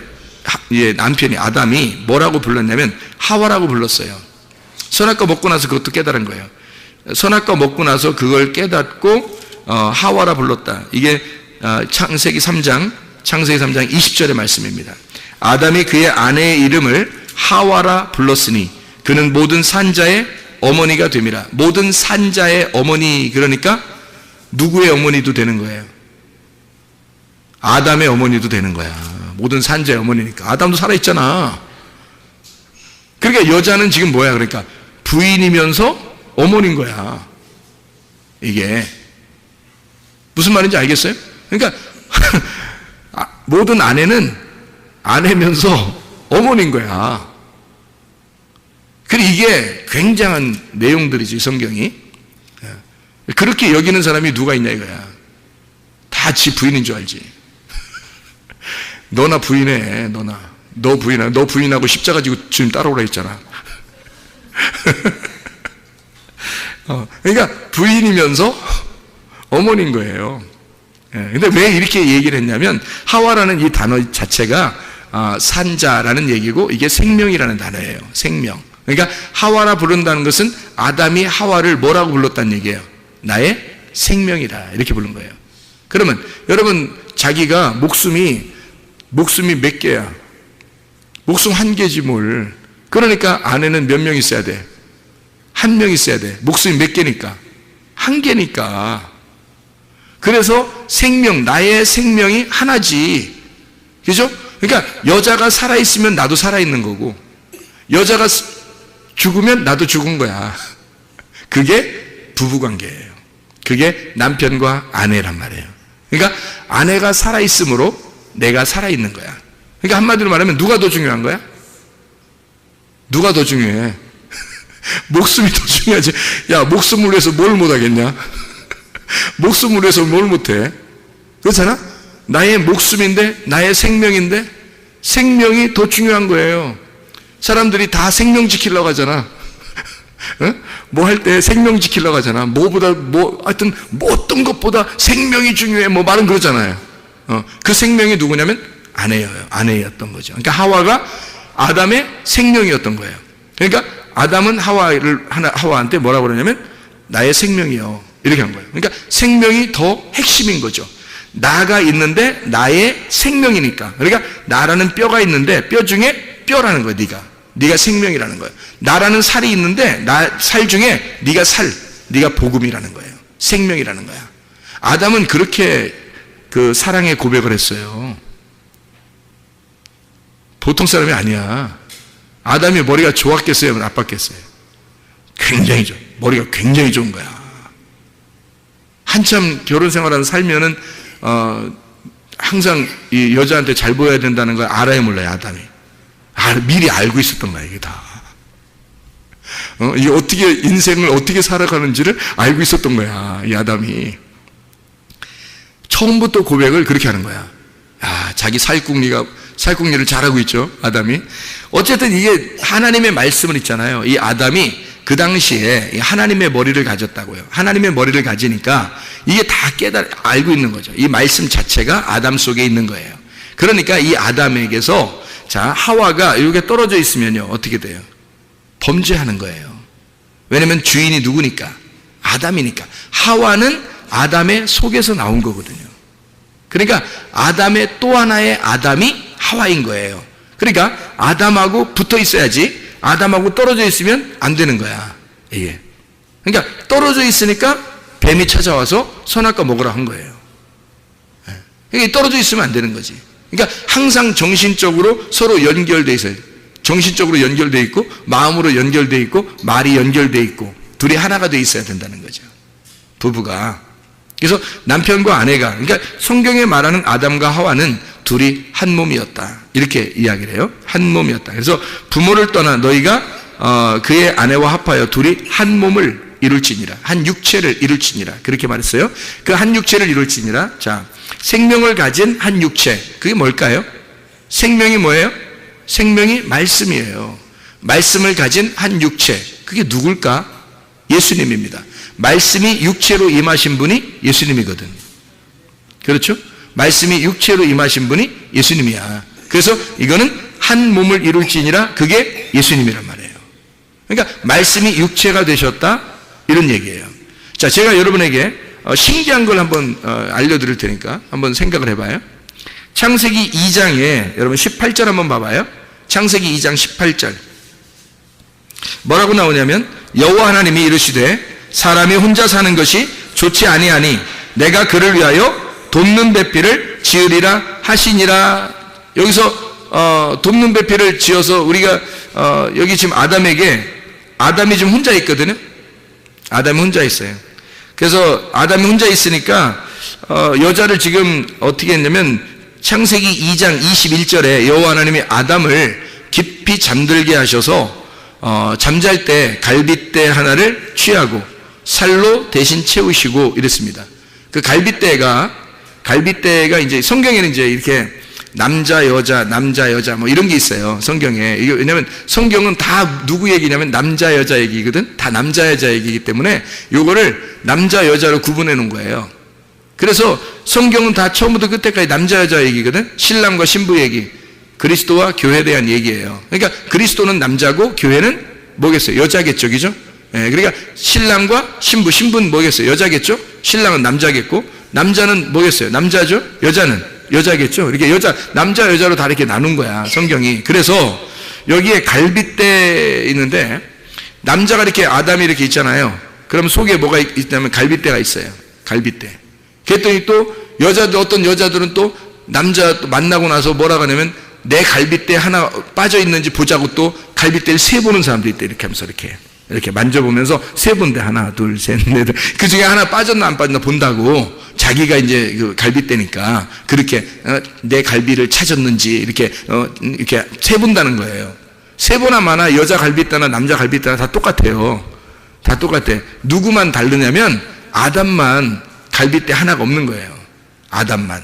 B: 남편이 아담이 뭐라고 불렀냐면 하와라고 불렀어요. 선악과 먹고 나서 그것도 깨달은 거예요. 선악과 먹고 나서 그걸 깨닫고 하와라 불렀다. 이게 창세기 3장 20절의 말씀입니다. 아담이 그의 아내의 이름을 하와라 불렀으니 그는 모든 산자의 어머니가 됨이라. 모든 산자의 어머니, 그러니까 누구의 어머니도 되는 거예요? 아담의 어머니도 되는 거야. 모든 산자의 어머니니까. 아담도 살아있잖아. 그러니까 여자는 지금 뭐야? 그러니까 부인이면서 어머니인 거야. 이게 무슨 말인지 알겠어요? 그러니까 모든 아내는 아내면서 어머니인 거야. 그리고 이게 굉장한 내용들이지 성경이. 그렇게 여기는 사람이 누가 있냐 이거야. 다 지 부인인 줄 알지. 너나 부인해. 너 부인하고 십자가 지고 주님 따라오라 했잖아. 그러니까 부인이면서 어머니인 거예요. 근데 왜 이렇게 얘기를 했냐면 하와라는 이 단어 자체가 산자라는 얘기고 이게 생명이라는 단어예요. 생명. 그러니까 하와라 부른다는 것은 아담이 하와를 뭐라고 불렀다는 얘기예요? 나의 생명이다. 이렇게 부른 거예요. 그러면 여러분 자기가 목숨이 몇 개야? 목숨 한 개지 뭘. 그러니까 아내는 몇 명 있어야 돼? 한 명 있어야 돼. 목숨이 몇 개니까? 한 개니까. 그래서 생명, 나의 생명이 하나지. 그죠? 그러니까 여자가 살아있으면 나도 살아있는 거고 여자가 죽으면 나도 죽은 거야. 그게 부부관계예요. 그게 남편과 아내란 말이에요. 그러니까 아내가 살아있으므로 내가 살아있는 거야. 그러니까 한마디로 말하면 누가 더 중요한 거야? 누가 더 중요해? 목숨이 더 중요하지. 야, 목숨을 위해서 뭘 못하겠냐? 목숨을 위해서 뭘 못해? 그렇잖아? 나의 목숨인데 나의 생명인데 생명이 더 중요한 거예요. 사람들이 다 생명 지키려고 하잖아. 뭐 할 때 생명 지키려고 하잖아. 하여튼 어떤 것보다 생명이 중요해. 뭐 말은 그러잖아요. 그 생명이 누구냐면 아내였던 거죠. 그러니까 하와가 아담의 생명이었던 거예요. 그러니까 아담은 하와한테 뭐라고 그러냐면 나의 생명이요. 이렇게 한 거예요. 그러니까 생명이 더 핵심인 거죠. 나가 있는데 나의 생명이니까. 그러니까 나라는 뼈가 있는데 뼈 중에 뼈라는 거예요. 네가 생명이라는 거예요. 나라는 살이 있는데 살 중에 네가 복음이라는 거예요. 생명이라는 거야. 아담은 그렇게 그 사랑의 고백을 했어요. 보통 사람이 아니야. 아담이 머리가 좋았겠어요? 나빴겠어요? 머리가 굉장히 좋은 거야. 한참 결혼 생활하는 살면은 항상 이 여자한테 잘 보여야 된다는 걸 알아야 몰라요. 아담이. 미리 알고 있었던 거야, 이게 다. 이게 인생을 어떻게 살아가는지를 알고 있었던 거야, 이 아담이. 처음부터 고백을 그렇게 하는 거야. 자기 살궁리를 잘하고 있죠, 아담이. 어쨌든 이게 하나님의 말씀을 있잖아요. 이 아담이 그 당시에 하나님의 머리를 가졌다고요. 하나님의 머리를 가지니까 이게 다 알고 있는 거죠. 이 말씀 자체가 아담 속에 있는 거예요. 그러니까 이 아담에게서 자, 하와가 이렇게 떨어져 있으면요, 어떻게 돼요? 범죄하는 거예요. 왜냐면 주인이 누구니까? 아담이니까. 하와는 아담의 속에서 나온 거거든요. 그러니까 아담의 또 하나의 아담이 하와인 거예요. 그러니까 아담하고 붙어 있어야지, 아담하고 떨어져 있으면 안 되는 거야. 이게. 그러니까 떨어져 있으니까 뱀이 찾아와서 선악과 먹으라 한 거예요. 이게 떨어져 있으면 안 되는 거지. 그러니까 항상 정신적으로 서로 연결돼 있어요. 정신적으로 연결돼 있고, 마음으로 연결돼 있고, 말이 연결돼 있고, 둘이 하나가 돼 있어야 된다는 거죠. 부부가. 그래서 남편과 아내가, 그러니까 성경에 말하는 아담과 하와는 둘이 한 몸이었다, 이렇게 이야기를 해요. 한 몸이었다. 그래서 부모를 떠나 너희가 그의 아내와 합하여 둘이 한 몸을 이룰지니라, 한 육체를 이룰지니라, 그렇게 말했어요. 그 한 육체를 이룰지니라. 자, 생명을 가진 한 육체, 그게 뭘까요? 생명이 뭐예요? 생명이 말씀이에요. 말씀을 가진 한 육체, 그게 누굴까? 예수님입니다. 말씀이 육체로 임하신 분이 예수님이거든. 그렇죠? 말씀이 육체로 임하신 분이 예수님이야. 그래서 이거는 한 몸을 이룰지니라, 그게 예수님이란 말이에요. 그러니까 말씀이 육체가 되셨다, 이런 얘기예요. 자, 제가 여러분에게 신기한 걸 한번 알려드릴 테니까 한번 생각을 해봐요. 창세기 2장에 여러분 18절 한번 봐봐요. 창세기 2장 18절 뭐라고 나오냐면, 여호와 하나님이 이르시되 사람이 혼자 사는 것이 좋지 아니하니 내가 그를 위하여 돕는 배필을 지으리라 하시니라. 여기서 돕는 배필을 지어서 우리가 여기 지금 아담이 지금 혼자 있거든요. 아담이 혼자 있어요. 그래서 아담이 혼자 있으니까 여자를 지금 어떻게 했냐면, 창세기 2장 21절에 여호와 하나님이 아담을 깊이 잠들게 하셔서 잠잘 때 갈빗대 하나를 취하고 살로 대신 채우시고 이랬습니다. 그 갈빗대가 이제 성경에는 이제 이렇게 남자 여자 뭐 이런 게 있어요, 성경에. 이게 왜냐면 성경은 다 누구 얘기냐면 남자 여자 얘기거든. 다 남자 여자 얘기이기 때문에 요거를 남자 여자로 구분해 놓은 거예요. 그래서 성경은 다 처음부터 끝까지 남자 여자 얘기거든. 신랑과 신부 얘기, 그리스도와 교회에 대한 얘기예요. 그러니까 그리스도는 남자고 교회는 뭐겠어요? 여자겠죠, 그죠? 예, 그러니까 신랑과 신부는 뭐겠어요? 여자겠죠? 신랑은 남자겠고, 남자는 뭐겠어요? 남자죠? 여자는 여자겠죠? 이렇게 남자 여자로 다 이렇게 나눈 거야, 성경이. 그래서 여기에 갈빗대 있는데, 남자가 이렇게 아담이 이렇게 있잖아요. 그럼 속에 뭐가 있냐면 갈빗대가 있어요. 갈빗대. 그랬더니 또 어떤 여자들은 또 남자 만나고 나서 뭐라고 하냐면, 내 갈빗대 하나 빠져 있는지 보자고 또 갈빗대를 세보는 사람도 있대. 이렇게 하면서 이렇게 만져보면서 세본데, 하나 둘 셋 넷, 그 중에 하나 빠졌나 안 빠졌나 본다고. 자기가 이제 그 갈빗대니까 그렇게 내 갈비를 찾았는지 이렇게 세본다는 거예요. 세보나 마나 여자 갈빗대나 남자 갈빗대나 다 똑같아요. 다 똑같아. 누구만 다르냐면 아담만 갈빗대 하나가 없는 거예요. 아담만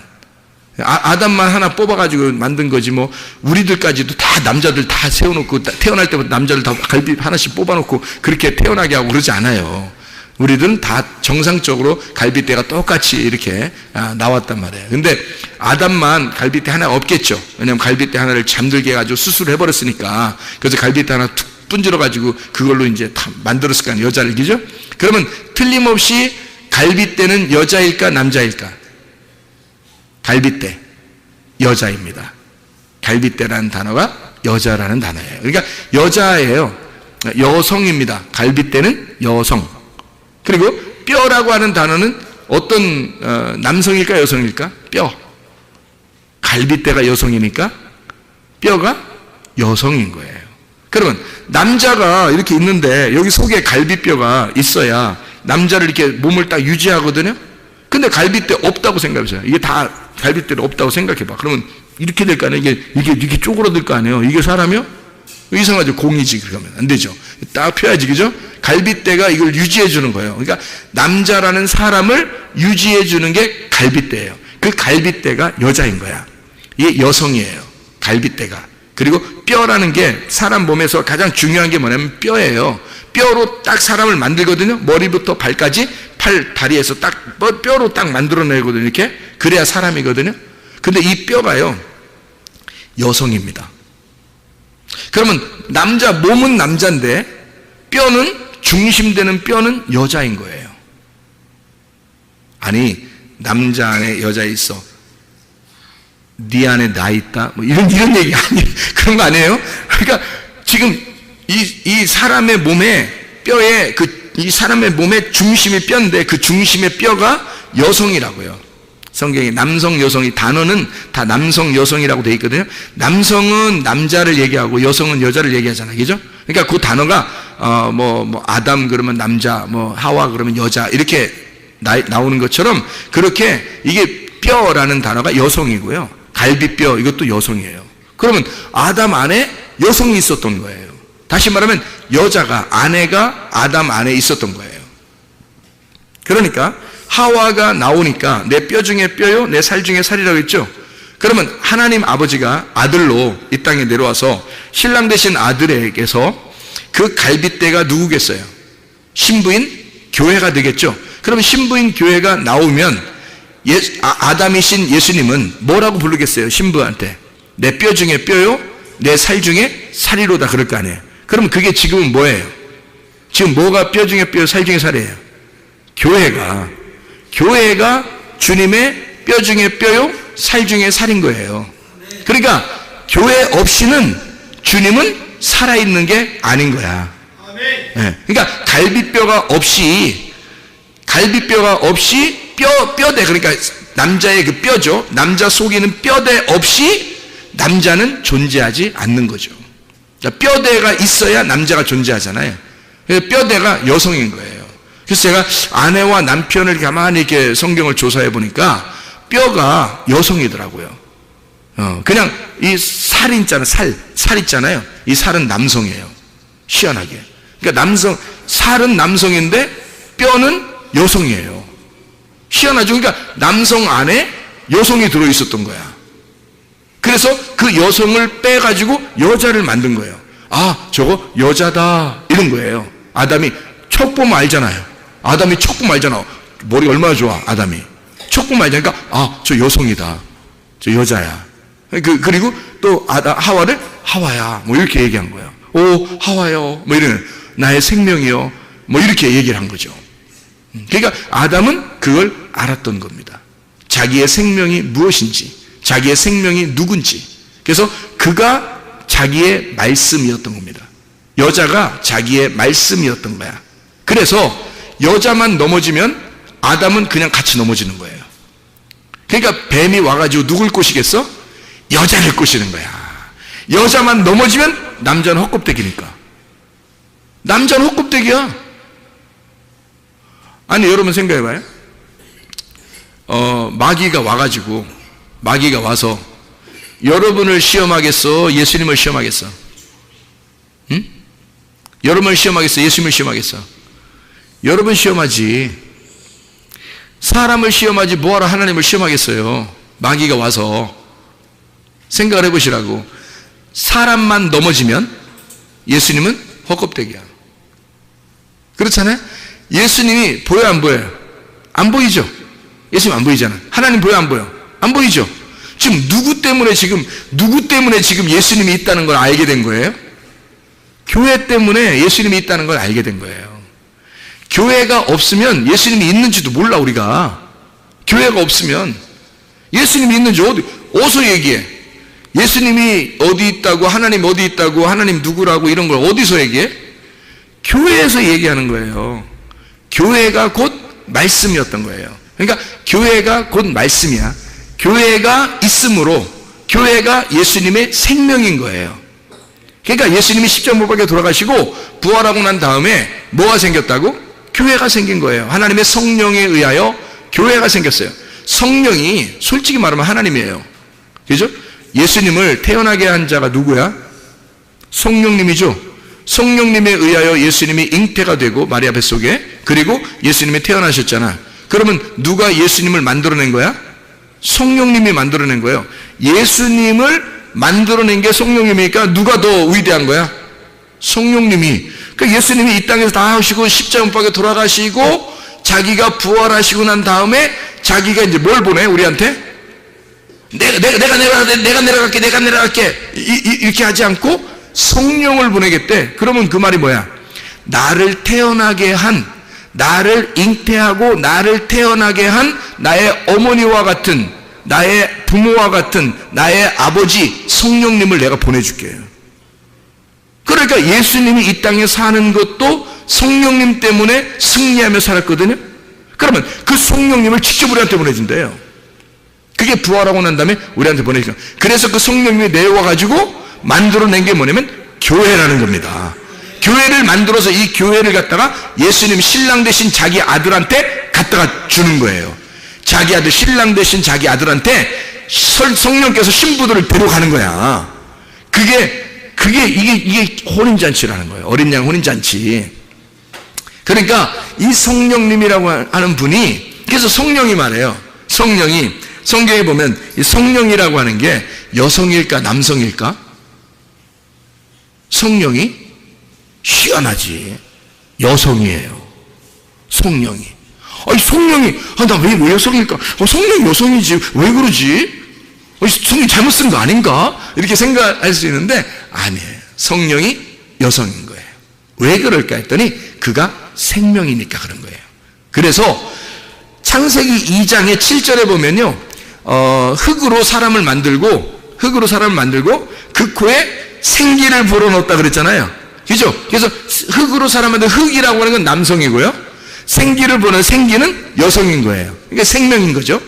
B: 하나 뽑아가지고 만든 거지, 뭐 우리들까지도 다 남자들 다 세워놓고 태어날 때부터 남자를 다 갈비 하나씩 뽑아놓고 그렇게 태어나게 하고 그러지 않아요. 우리들은 다 정상적으로 갈빗대가 똑같이 이렇게 나왔단 말이에요. 근데 아담만 갈빗대 하나가 없겠죠. 왜냐하면 갈빗대 하나를 잠들게 해가지고 수술을 해버렸으니까. 그래서 갈빗대 하나 툭 분질러가지고 그걸로 이제 다 만들었을 거 아니에요, 여자를. 그죠? 그러면 틀림없이 갈빗대는 여자일까 남자일까? 갈빗대 여자입니다. 갈빗대라는 단어가 여자라는 단어예요. 그러니까 여자예요. 여성입니다. 갈빗대는 여성. 그리고 뼈라고 하는 단어는 어떤 남성일까 여성일까? 뼈. 갈빗대가 여성이니까 뼈가 여성인 거예요. 그러면 남자가 이렇게 있는데 여기 속에 갈빗뼈가 있어야 남자를 이렇게 몸을 딱 유지하거든요. 근데 갈빗대 없다고 생각해보세요. 이게 다 갈빗대를 없다고 생각해봐. 그러면 이렇게 될 거 아니에요? 이게 쪼그라들 거 아니에요? 이게 사람이요? 이상하죠. 공이지. 그러면 안 되죠. 딱 펴야지, 그죠? 갈빗대가 이걸 유지해 주는 거예요. 그러니까 남자라는 사람을 유지해 주는 게 갈빗대예요. 그 갈빗대가 여자인 거야. 이게 여성이에요. 갈빗대가. 그리고 뼈라는 게 사람 몸에서 가장 중요한 게 뭐냐면 뼈예요. 뼈로 딱 사람을 만들거든요. 머리부터 발까지 팔, 다리에서 딱 뼈로 딱 만들어내거든요. 이렇게. 그래야 사람이거든요. 근데 이 뼈가요, 여성입니다. 그러면 몸은 남자인데 중심되는 뼈는 여자인 거예요. 아니, 남자 안에 여자 있어. 네 안에 나 있다. 뭐 이런 얘기 아니, 그런 거 아니에요? 그러니까 지금 이 사람의 몸에 뼈에 이 사람의 몸의 중심이 뼈인데 그 중심의 뼈가 여성이라고요. 성경에 남성, 여성이 단어는 다 남성, 여성이라고 되어 있거든요. 남성은 남자를 얘기하고 여성은 여자를 얘기하잖아요. 그죠? 그러니까 그 단어가 아담 그러면 남자, 하와 그러면 여자 이렇게 나오는 것처럼 그렇게 이게 뼈라는 단어가 여성이고요. 갈비뼈 이것도 여성이에요. 그러면 아담 안에 여성이 있었던 거예요. 다시 말하면 아내가 아담 안에 있었던 거예요. 그러니까 하와가 나오니까 내 뼈 중에 뼈요, 내 살 중에 살이라고 했죠. 그러면 하나님 아버지가 아들로 이 땅에 내려와서 신랑 되신 아들에게서 그 갈빗대가 누구겠어요? 신부인 교회가 되겠죠. 그러면 신부인 교회가 나오면 아담이신 예수님은 뭐라고 부르겠어요? 신부한테 내 뼈 중에 뼈요, 내 살 중에 살이로다 그럴 거 아니에요. 그럼 그게 지금은 뭐예요? 지금 뭐가 뼈 중에 뼈, 살 중에 살이에요? 교회가 주님의 뼈 중에 뼈요, 살 중에 살인 거예요. 그러니까 교회 없이는 주님은 살아있는 게 아닌 거야. 네. 그러니까 갈비뼈가 없이 뼈대, 그러니까 남자의 그 뼈죠. 남자 속에 있는 뼈대 없이 남자는 존재하지 않는 거죠. 그러니까 뼈대가 있어야 남자가 존재하잖아요. 뼈대가 여성인 거예요. 그래서 제가 아내와 남편을 가만히 이렇게 성경을 조사해 보니까 뼈가 여성이더라고요. 그냥 이 살 있잖아요. 이 살은 남성이에요. 희한하게. 그러니까 살은 남성인데 뼈는 여성이에요. 희한하죠. 그러니까 남성 안에 여성이 들어 있었던 거야. 그래서 그 여성을 빼가지고 여자를 만든 거예요. 아, 저거 여자다 이런 거예요. 아담이 척 보면 알잖아요. 아담이 척 보면 알잖아. 머리 얼마나 좋아, 아담이. 척 보면 알잖아. 아, 저 여성이다. 저 여자야. 그리고 또 하와를 하와야 뭐 이렇게 얘기한 거예요. 오, 하와요. 뭐 이런 나의 생명이요. 뭐 이렇게 얘기를 한 거죠. 그러니까 아담은 그걸 알았던 겁니다. 자기의 생명이 무엇인지, 자기의 생명이 누군지. 그래서 그가 자기의 말씀이었던 겁니다. 여자가 자기의 말씀이었던 거야. 그래서 여자만 넘어지면 아담은 그냥 같이 넘어지는 거예요. 그러니까 뱀이 와가지고 누굴 꼬시겠어? 여자를 꼬시는 거야. 여자만 넘어지면 남자는 헛껍데기니까. 남자는 헛껍데기야. 아니, 여러분 생각해봐요. 마귀가 와서 여러분을 시험하겠어? 예수님을 시험하겠어? 응? 여러분을 시험하겠어? 예수님을 시험하겠어? 여러분 시험하지. 사람을 시험하지 뭐하러 하나님을 시험하겠어요? 마귀가 와서. 생각을 해보시라고. 사람만 넘어지면 예수님은 헛껍데기야. 그렇잖아요? 예수님이 보여 안 보여요? 안 보이죠? 예수님 안 보이잖아. 하나님 보여 안 보여? 안 보이죠? 지금 누구 때문에 지금 예수님이 있다는 걸 알게 된 거예요? 교회 때문에 예수님이 있다는 걸 알게 된 거예요. 교회가 없으면 예수님이 있는지도 몰라. 우리가 교회가 없으면 예수님이 있는지 어디서 얘기해? 예수님이 어디 있다고, 하나님 어디 있다고, 하나님 누구라고 이런 걸 어디서 얘기해? 교회에서 얘기하는 거예요. 교회가 곧 말씀이었던 거예요. 그러니까 교회가 곧 말씀이야. 교회가 있으므로 교회가 예수님의 생명인 거예요. 그러니까 예수님이 십자가 못 박혀 돌아가시고 부활하고 난 다음에 뭐가 생겼다고? 교회가 생긴 거예요. 하나님의 성령에 의하여 교회가 생겼어요. 성령이 솔직히 말하면 하나님이에요. 그죠? 예수님을 태어나게 한 자가 누구야? 성령님이죠. 성령님에 의하여 예수님이 잉태가 되고 마리아 뱃속에, 그리고 예수님이 태어나셨잖아. 그러면 누가 예수님을 만들어낸 거야? 성령님이 만들어낸 거예요. 예수님을 만들어낸 게 성령님이니까 누가 더 위대한 거야? 성령님이. 그러니까 예수님이 이 땅에서 다 하시고 십자가 못 박혀 돌아가시고 자기가 부활하시고 난 다음에 자기가 이제 뭘 보내 우리한테? 내가 내려갈게 이렇게 하지 않고 성령을 보내겠대. 그러면 그 말이 뭐야? 나를 태어나게 한, 나를 잉태하고 나를 태어나게 한 나의 어머니와 같은, 나의 부모와 같은 나의 아버지 성령님을 내가 보내줄게요. 그러니까 예수님이 이 땅에 사는 것도 성령님 때문에 승리하며 살았거든요. 그러면 그 성령님을 직접 우리한테 보내준대요. 그게 부활하고 난 다음에 우리한테 보내주니까. 그래서 그 성령님이 내어와가지고 만들어낸 게 뭐냐면 교회라는 겁니다. 교회를 만들어서 이 교회를 갖다가 예수님 신랑 되신 자기 아들한테 갖다가 주는 거예요. 자기 아들, 신랑 되신 자기 아들한테 성령께서 신부들을 데려가는 거야. 이게 혼인잔치라는 거예요. 어린 양 혼인잔치. 그러니까 이 성령님이라고 하는 분이, 그래서 성령이 말해요. 성령이, 성경에 보면 이 성령이라고 하는 게 여성일까 남성일까? 성령이 희한하지. 여성이에요. 성령이. 아니 성령이, 나 왜 여성일까? 성령이 여성이지. 왜 그러지? 성령이 잘못 쓴 거 아닌가? 이렇게 생각할 수 있는데 아니에요. 성령이 여성인 거예요. 왜 그럴까 했더니 그가 생명이니까 그런 거예요. 그래서 창세기 2장의 7절에 보면요, 흙으로 사람을 만들고 그 코에 생기를 불어넣었다 그랬잖아요. 그죠? 그래서 흙으로 사람을 만든 흙이라고 하는 건 남성이고요, 생기를 불어넣은 생기는 여성인 거예요. 그러니까 생명인 거죠.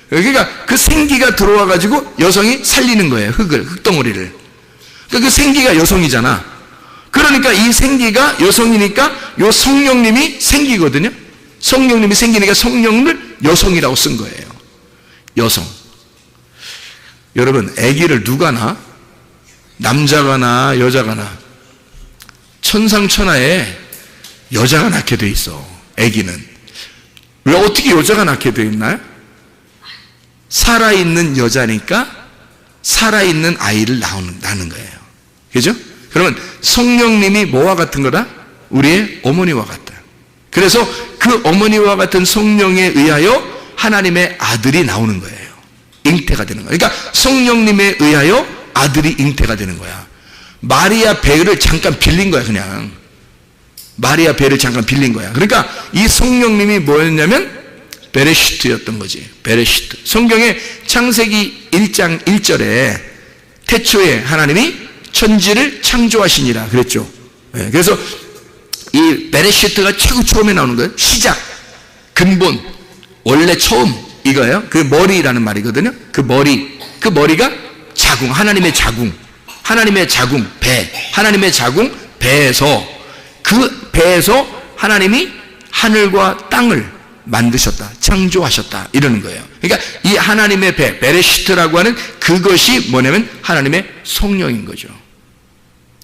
B: 그러니까 그 생기가 들어와 가지고 여성이 살리는 거예요. 흙덩어리를. 그러니까 그 생기가 여성이잖아. 그러니까 이 생기가 여성이니까 요 성령님이 생기거든요. 성령님이 생기니까 성령을 여성이라고 쓴 거예요. 여성. 여러분, 아기를 누가 낳아? 남자가 낳아, 여자가 낳아? 천상천하에 여자가 낳게 돼 있어. 아기는. 왜 어떻게 여자가 낳게 돼 있나요? 살아있는 여자니까 살아있는 아이를 낳는 거예요. 그죠? 그러면 성령님이 뭐와 같은 거다? 우리의 어머니와 같다. 그래서 그 어머니와 같은 성령에 의하여 하나님의 아들이 나오는 거예요. 잉태가 되는 거예요. 그러니까 성령님에 의하여 아들이 잉태가 되는 거야. 마리아 배를 잠깐 빌린 거야. 그냥 마리아 배를 잠깐 빌린 거야. 그러니까 이 성령님이 뭐였냐면 베레시트였던 거지. 베레시트. 성경에 창세기 1장 1절에 태초에 하나님이 천지를 창조하시니라 그랬죠. 네, 그래서 이 베레시트가 최고 처음에 나오는 거예요. 시작, 근본, 원래 처음, 이거예요. 그 머리라는 말이거든요. 그 머리가 자궁, 하나님의 자궁, 배, 하나님의 자궁, 배에서, 그 배에서 하나님이 하늘과 땅을 만드셨다, 창조하셨다, 이러는 거예요. 그러니까 이 하나님의 배, 베레시트라고 하는 그것이 뭐냐면 하나님의 성령인 거죠.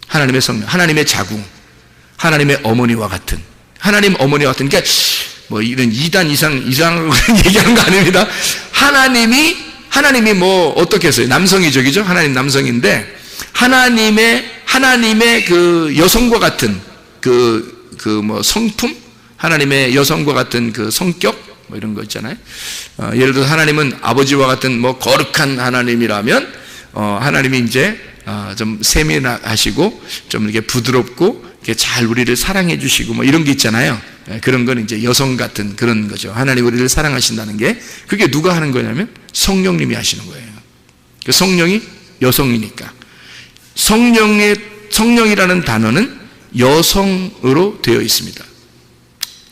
B: 하나님의 성령, 하나님의 자궁, 하나님의 어머니와 같은, 하나님 어머니와 같은, 그러니까 뭐 이런 2단 이상 얘기하는 거 아닙니다. 하나님이 뭐 어떻게 했어요? 남성이죠, 그죠? 하나님 남성인데 하나님의 그 여성과 같은 뭐 성품, 하나님의 여성과 같은 그 성격, 뭐 이런 거 있잖아요. 예를 들어서 하나님은 아버지와 같은 뭐 거룩한 하나님이라면 하나님이 이제 좀 세밀하시고 좀 이렇게 부드럽고 이렇게 잘 우리를 사랑해 주시고 뭐 이런 게 있잖아요. 그런 건 이제 여성 같은 그런 거죠. 하나님 우리를 사랑하신다는 게, 그게 누가 하는 거냐면 성령님이 하시는 거예요. 그 성령이 여성이니까. 성령이라는 단어는 여성으로 되어 있습니다.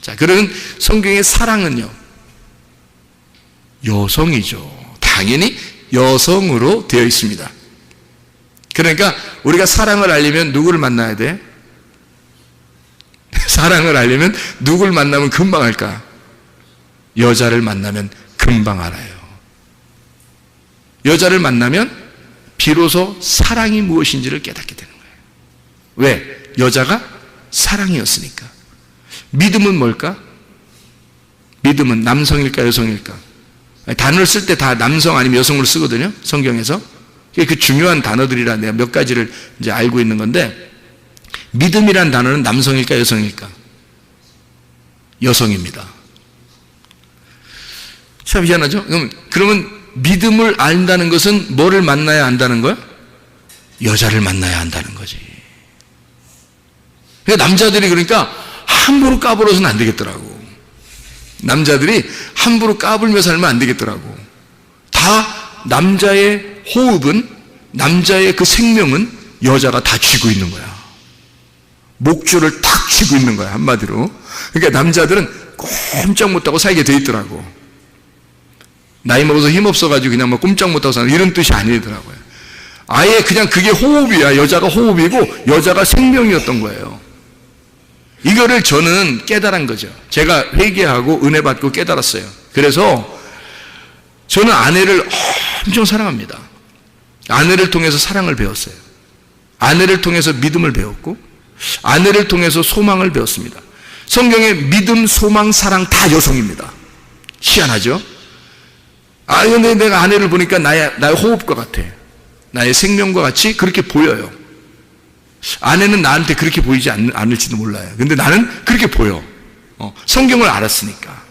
B: 자, 그러면 성경의 사랑은요, 여성이죠. 당연히 여성으로 되어 있습니다. 그러니까 우리가 사랑을 알려면 누구를 만나야 돼? 사랑을 알려면 누구를 만나면 금방 알까? 여자를 만나면 금방 알아요. 여자를 만나면 비로소 사랑이 무엇인지를 깨닫게 되는 거예요. 왜? 여자가 사랑이었으니까. 믿음은 뭘까? 믿음은 남성일까 여성일까? 단어를 쓸 때 다 남성 아니면 여성으로 쓰거든요, 성경에서. 그 중요한 단어들이라 내가 몇 가지를 이제 알고 있는 건데, 믿음이란 단어는 남성일까 여성일까? 여성입니다. 참 희한하죠? 그러면 믿음을 안다는 것은 뭐를 만나야 안다는 거야? 여자를 만나야 한다는 거지. 그러니까 남자들이 그러니까 함부로 까불어서는 안 되겠더라고. 남자들이 함부로 까불며 살면 안 되겠더라고. 다 남자의 호흡은, 남자의 그 생명은 여자가 다 쥐고 있는 거야. 목줄을 탁 쥐고 있는 거야, 한마디로. 그러니까 남자들은 꼼짝 못하고 살게 돼 있더라고. 나이 먹어서 힘없어가지고 그냥 뭐 꼼짝 못하고 사는 이런 뜻이 아니더라고요. 아예 그냥 그게 호흡이야. 여자가 호흡이고 여자가 생명이었던 거예요. 이거를 저는 깨달은 거죠. 제가 회개하고 은혜 받고 깨달았어요. 그래서 저는 아내를 엄청 사랑합니다. 아내를 통해서 사랑을 배웠어요. 아내를 통해서 믿음을 배웠고 아내를 통해서 소망을 배웠습니다. 성경에 믿음, 소망, 사랑 다 여성입니다. 희한하죠? 근데 내가 아내를 보니까 나의 호흡과 같아. 나의 생명과 같이 그렇게 보여요. 아내는 나한테 그렇게 보이지 않을지도 몰라요. 근데 나는 그렇게 보여. 성경을 알았으니까.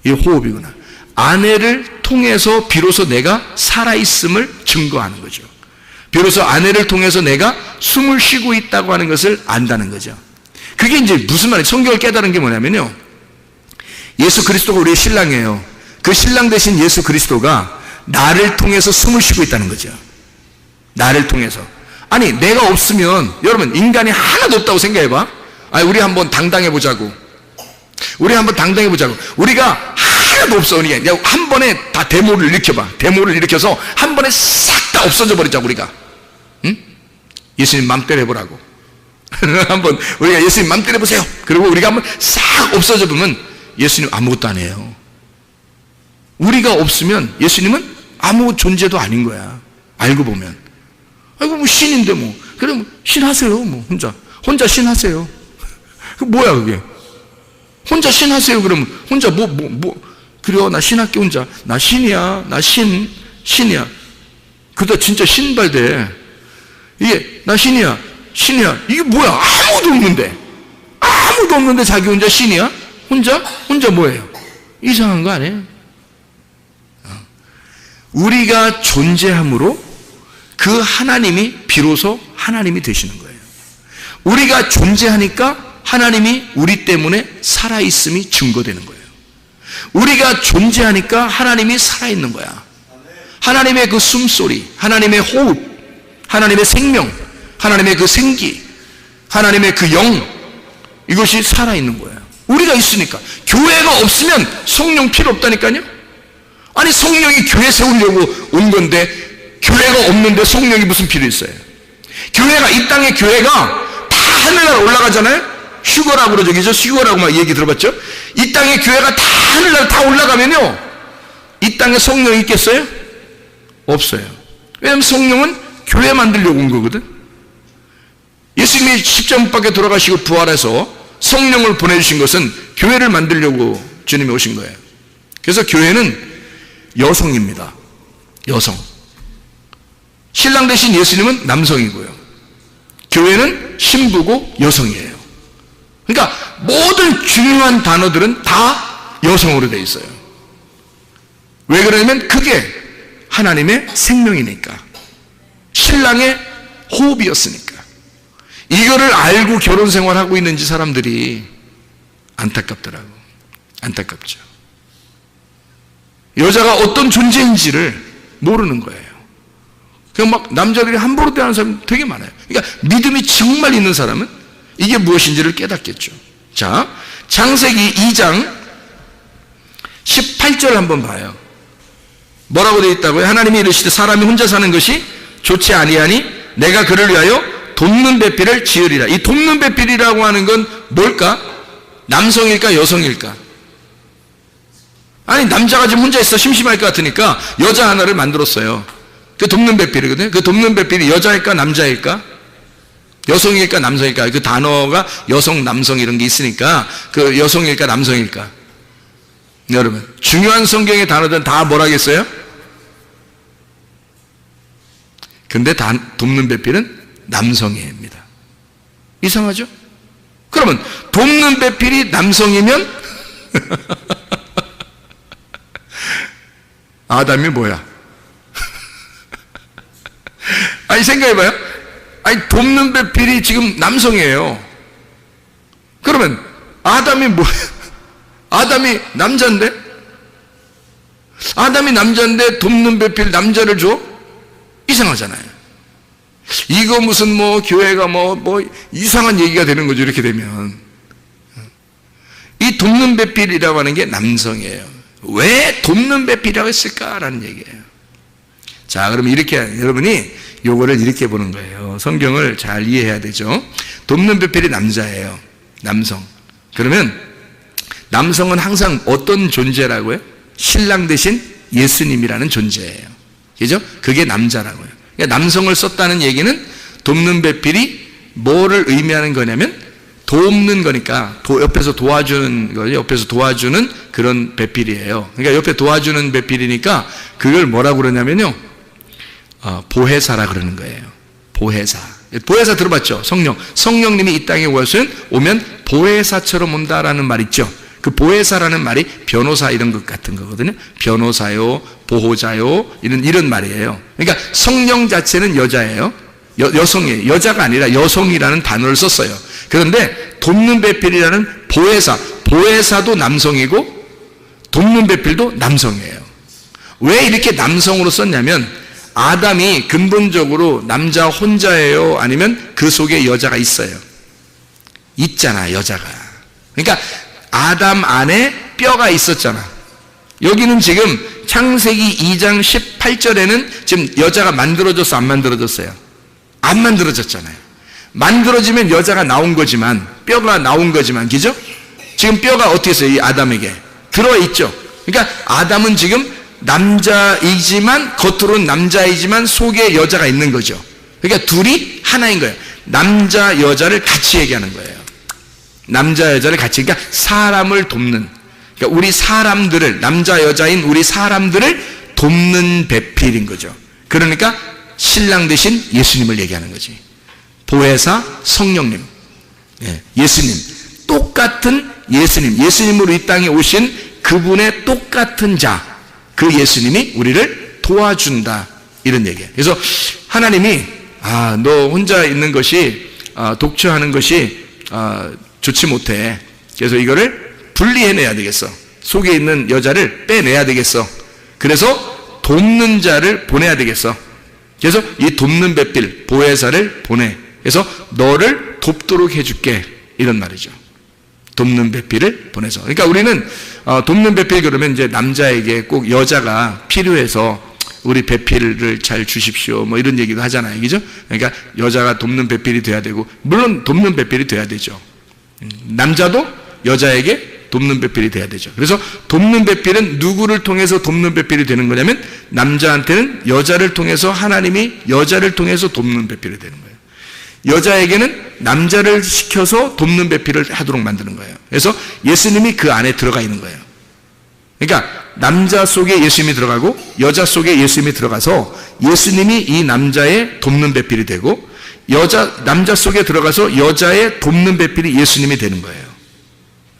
B: 이 호흡이구나. 아내를 통해서 비로소 내가 살아있음을 증거하는 거죠. 비로소 아내를 통해서 내가 숨을 쉬고 있다고 하는 것을 안다는 거죠. 그게 이제 무슨 말이에요? 성경을 깨달은 게 뭐냐면요. 예수 그리스도가 우리의 신랑이에요. 그 신랑 대신 예수 그리스도가 나를 통해서 숨을 쉬고 있다는 거죠. 나를 통해서. 아니, 내가 없으면, 여러분, 인간이 하나도 없다고 생각해봐. 우리 한번 당당해 보자고. 우리가 하나도 없어. 그러니까 한 번에 다 데모를 일으켜봐. 데모를 일으켜서 한 번에 싹 다 없어져 버리자고, 우리가. 응? 예수님 맘대로 해보라고. 한번 우리가 예수님 맘대로 해보세요. 그리고 우리가 한번 싹 없어져 보면 예수님 아무것도 안 해요. 우리가 없으면 예수님은 아무 존재도 아닌 거야. 알고 보면. 뭐 신인데 뭐. 그럼 신 하세요. 뭐 혼자 신 하세요. 그 뭐야 그게? 혼자 신 하세요. 그러면 혼자 그래요. 나 신할게 혼자. 나 신이야. 나 신이야. 그러다 진짜 신발돼. 이게 나 신이야. 이게 뭐야? 아무도 없는데 자기 혼자 신이야? 혼자 뭐예요? 이상한 거 아니에요? 우리가 존재함으로 그 하나님이 비로소 하나님이 되시는 거예요. 우리가 존재하니까 하나님이 우리 때문에 살아있음이 증거되는 거예요. 우리가 존재하니까 하나님이 살아있는 거야. 하나님의 그 숨소리, 하나님의 호흡, 하나님의 생명, 하나님의 그 생기, 하나님의 그 영, 이것이 살아있는 거예요. 우리가 있으니까. 교회가 없으면 성령 필요 없다니까요. 아니, 성령이 교회 세우려고 온 건데 교회가 없는데 성령이 무슨 필요 있어요? 교회가, 이 땅의 교회가 다 하늘나라 올라가잖아요. 휴거라고 그러죠. 그죠? 휴거라고 막 얘기 들어봤죠? 이 땅의 교회가 다 하늘나라 다 올라가면요, 이 땅에 성령이 있겠어요? 없어요. 왜냐하면 성령은 교회 만들려고 온 거거든. 예수님이 십자가 못 박혀 돌아가시고 부활해서 성령을 보내주신 것은 교회를 만들려고 주님이 오신 거예요. 그래서 교회는 여성입니다. 여성. 신랑 대신 예수님은 남성이고요. 교회는 신부고 여성이에요. 그러니까 모든 중요한 단어들은 다 여성으로 되어 있어요. 왜 그러냐면 그게 하나님의 생명이니까. 신랑의 호흡이었으니까. 이거를 알고 결혼 생활하고 있는지 사람들이 안타깝더라고. 안타깝죠. 여자가 어떤 존재인지를 모르는 거예요. 그냥 막 남자들이 함부로 대하는 사람 되게 많아요. 그러니까 믿음이 정말 있는 사람은 이게 무엇인지를 깨닫겠죠. 자, 창세기 2장 18절 한번 봐요. 뭐라고 되어 있다고요? 하나님이 이르시되 사람이 혼자 사는 것이 좋지 아니하니 내가 그를 위하여 돕는 배필을 지으리라. 이 돕는 배필이라고 하는 건 뭘까? 남성일까 여성일까? 아니, 남자가 지금 혼자 있어 심심할 것 같으니까 여자 하나를 만들었어요. 그 돕는 배필이거든요. 그 돕는 배필이 여자일까 남자일까? 여성일까 남성일까? 그 단어가 여성 남성 이런 게 있으니까 그 여성일까 남성일까? 여러분, 중요한 성경의 단어들은 다 뭐라겠어요? 근데 돕는 배필은 남성애입니다. 이상하죠? 그러면 돕는 배필이 남성이면 아담이 뭐야? 아니 생각해봐요. 아니 돕는 배필이 지금 남성이에요. 그러면 아담이 뭐야? 아담이 남자인데? 아담이 남자인데 돕는 배필 남자를 줘? 이상하잖아요. 이거 무슨 뭐 교회가 뭐 이상한 얘기가 되는 거죠. 이렇게 되면 이 돕는 배필이라고 하는 게 남성이에요. 왜 돕는 배필이라고 했을까라는 얘기예요. 자, 그럼 이렇게 여러분이 요거를 이렇게 보는 거예요. 성경을 잘 이해해야 되죠. 돕는 배필이 남자예요. 남성. 그러면 남성은 항상 어떤 존재라고요? 신랑 대신 예수님이라는 존재예요. 그죠? 그게 남자라고요. 그러니까 남성을 썼다는 얘기는 돕는 배필이 뭐를 의미하는 거냐면 돕는 거니까 옆에서 도와주는 거죠. 옆에서 도와주는 그런 배필이에요. 그러니까 옆에 도와주는 배필이니까 그걸 뭐라고 그러냐면요. 보혜사라 그러는 거예요. 보혜사. 보혜사 들어봤죠? 성령님이 이 땅에 오면 보혜사처럼 온다라는 말 있죠. 그 보혜사라는 말이 변호사 이런 것 같은 거거든요. 변호사요, 보호자요, 이런 말이에요. 그러니까 성령 자체는 여자예요. 여성이에요. 여자가 아니라 여성이라는 단어를 썼어요. 그런데 돕는 배필이라는 보혜사도 남성이고 돕는 배필도 남성이에요. 왜 이렇게 남성으로 썼냐면 아담이 근본적으로 남자 혼자예요? 아니면 그 속에 여자가 있어요? 있잖아, 여자가. 그러니까 아담 안에 뼈가 있었잖아. 여기는 지금 창세기 2장 18절에는 지금 여자가 만들어졌어, 안 만들어졌어요? 안 만들어졌잖아요. 만들어지면 여자가 나온 거지만, 뼈가 나온 거지만, 그죠? 지금 뼈가 어떻게 있어요? 이 아담에게 들어있죠. 그러니까 아담은 지금 남자이지만, 겉으로는 남자이지만 속에 여자가 있는 거죠. 그러니까 둘이 하나인 거예요. 남자 여자를 같이 얘기하는 거예요. 남자 여자를 같이, 그러니까 사람을 돕는, 그러니까 우리 사람들을, 남자 여자인 우리 사람들을 돕는 배필인 거죠. 그러니까 신랑 대신 예수님을 얘기하는 거지. 보혜사, 성령님, 예수님, 똑같은 예수님으로 이 땅에 오신 그분의 똑같은 자, 그 예수님이 우리를 도와준다, 이런 얘기예요. 그래서 하나님이 너 혼자 있는 것이, 독처하는 것이 좋지 못해. 그래서 이거를 분리해내야 되겠어. 속에 있는 여자를 빼내야 되겠어. 그래서 돕는 자를 보내야 되겠어. 그래서 이 돕는 배필, 보혜사를 보내. 그래서 너를 돕도록 해줄게, 이런 말이죠. 돕는 배필을 보내서. 그러니까 우리는 돕는 배필 그러면 이제 남자에게 꼭 여자가 필요해서 우리 배필을 잘 주십시오, 뭐 이런 얘기도 하잖아요, 그죠? 그러니까 여자가 돕는 배필이 돼야 되고, 물론 돕는 배필이 돼야 되죠. 남자도 여자에게 돕는 배필이 돼야 되죠. 그래서 돕는 배필은 누구를 통해서 돕는 배필이 되는 거냐면 남자한테는 여자를 통해서, 하나님이 여자를 통해서 돕는 배필이 되는 거예요. 여자에게는 남자를 시켜서 돕는 배필을 하도록 만드는 거예요. 그래서 예수님이 그 안에 들어가 있는 거예요. 그러니까 남자 속에 예수님이 들어가고 여자 속에 예수님이 들어가서 예수님이 이 남자의 돕는 배필이 되고, 남자 속에 들어가서 여자의 돕는 배필이 예수님이 되는 거예요.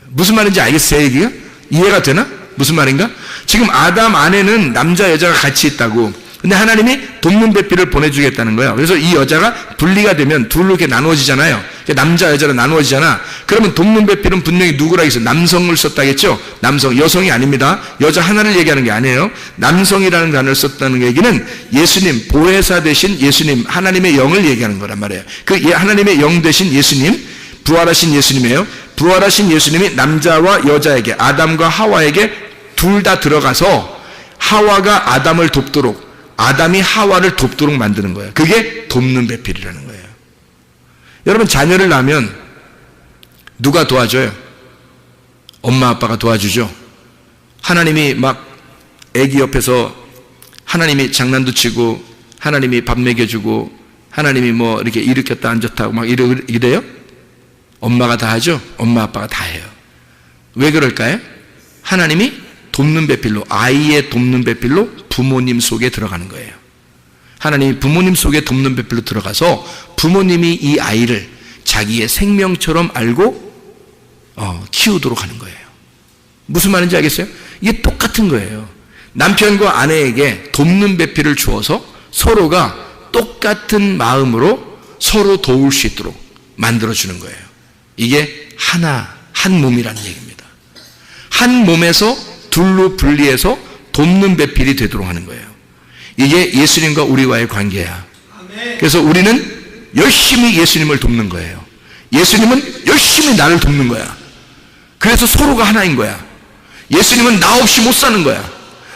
B: 무슨 말인지 알겠어요? 얘기가? 이해가 되나? 무슨 말인가? 지금 아담 안에는 남자 여자가 같이 있다고. 근데 하나님이 돕는 배필을 보내주겠다는 거예요. 그래서 이 여자가 분리가 되면 둘로 이렇게 나누어지잖아요. 남자 여자로 나누어지잖아. 그러면 돕는 배필은 분명히 누구라 했어요? 남성을 썼다겠죠? 남성, 여성이 아닙니다. 여자 하나를 얘기하는 게 아니에요. 남성이라는 단어를 썼다는 얘기는 예수님, 보혜사 대신 예수님, 하나님의 영을 얘기하는 거란 말이에요. 그 하나님의 영 대신 예수님, 부활하신 예수님이에요. 부활하신 예수님이 남자와 여자에게, 아담과 하와에게 둘 다 들어가서 하와가 아담을 돕도록, 아담이 하와를 돕도록 만드는 거예요. 그게 돕는 배필이라는 거예요. 여러분, 자녀를 낳으면 누가 도와줘요? 엄마 아빠가 도와주죠. 하나님이 막 애기 옆에서 하나님이 장난도 치고, 하나님이 밥 먹여주고, 하나님이 뭐 이렇게 일으켰다 앉았다 막 이래요? 엄마가 다 하죠? 엄마 아빠가 다 해요. 왜 그럴까요? 하나님이 돕는 배필로, 아이의 돕는 배필로 부모님 속에 들어가는 거예요. 하나님이 부모님 속에 돕는 배필로 들어가서 부모님이 이 아이를 자기의 생명처럼 알고 키우도록 하는 거예요. 무슨 말인지 알겠어요? 이게 똑같은 거예요. 남편과 아내에게 돕는 배필을 주어서 서로가 똑같은 마음으로 서로 도울 수 있도록 만들어주는 거예요. 이게 한 몸이라는 얘기입니다. 한 몸에서 둘로 분리해서 돕는 배필이 되도록 하는 거예요. 이게 예수님과 우리와의 관계야. 그래서 우리는 열심히 예수님을 돕는 거예요. 예수님은 열심히 나를 돕는 거야. 그래서 서로가 하나인 거야. 예수님은 나 없이 못 사는 거야.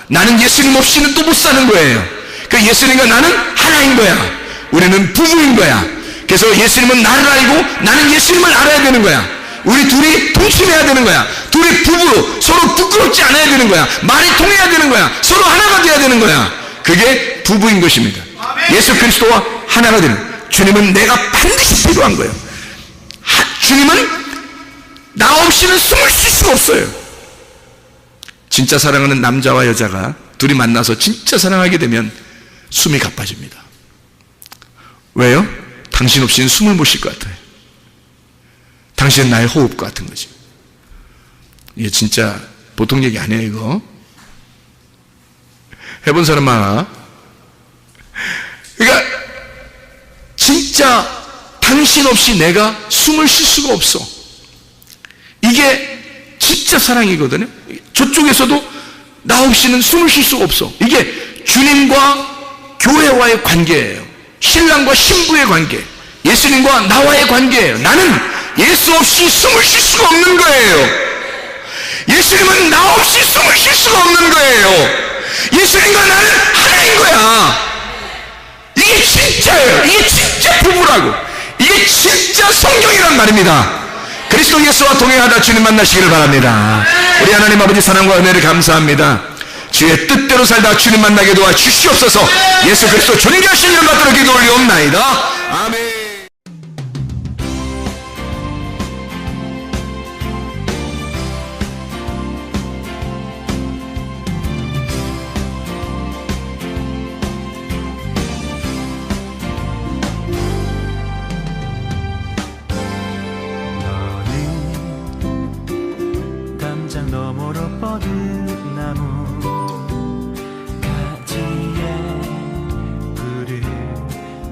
B: 나는 예수님 없이는 또 못 사는 거예요. 그러니까 예수님과 나는 하나인 거야. 우리는 부부인 거야. 그래서 예수님은 나를 알고 나는 예수님을 알아야 되는 거야. 우리 둘이 동침해야 되는 거야. 둘이 부부로 서로 부끄럽지 않아야 되는 거야. 말이 통해야 되는 거야. 서로 하나가 돼야 되는 거야. 그게 부부인 것입니다. 예수 그리스도와 하나가 되는, 주님은 내가 반드시 필요한 거예요. 주님은 나 없이는 숨을 쉴 수가 없어요. 진짜 사랑하는 남자와 여자가 둘이 만나서 진짜 사랑하게 되면 숨이 가빠집니다. 왜요? 당신 없이는 숨을 못 쉴 것 같아요. 당신은 나의 호흡과 같은 거지. 이게 진짜 보통 얘기 아니에요, 이거. 해본 사람 많아. 그러니까 진짜 당신 없이 내가 숨을 쉴 수가 없어. 이게 진짜 사랑이거든요. 저쪽에서도 나 없이는 숨을 쉴 수가 없어. 이게 주님과 교회와의 관계예요. 신랑과 신부의 관계, 예수님과 나와의 관계예요. 나는 예수 없이 숨을 쉴 수가 없는 거예요. 예수님은 나 없이 숨을 쉴 수가 없는 거예요. 예수님과 나는 하나인 거야. 이게 진짜예요. 이게 진짜 부부라고. 이게 진짜 성경이란 말입니다. 그리스도 예수와 동행하다 주님 만나시기를 바랍니다. 우리 하나님 아버지 사랑과 은혜를 감사합니다. 주의 뜻대로 살다 주님 만나게 도와 주시옵소서. 예수 그리스도 존귀하신 이름 받들어 기도 올리옵나이다. 아멘.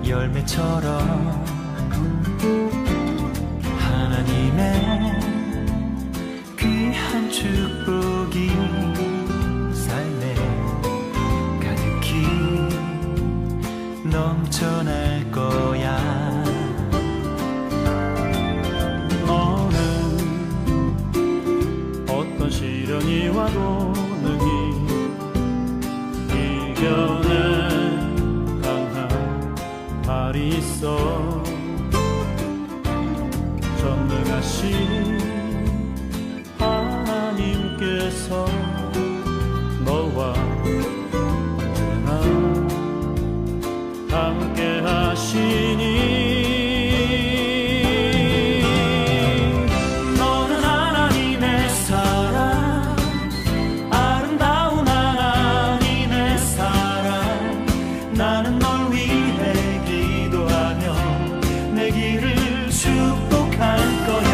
C: 열매처럼 하나님의 귀한 축복이 삶에 가득히 넘쳐날 거야.
A: 너는 어떤 시련이 와도 능히 이겨내 발이 있어. 전능하신 하나님께서 너와 언제나 함께 하시니 너는 하나님의 사랑, 아름다운 하나님의 사랑. 나는 널 위해 내 길을 축복할 거야.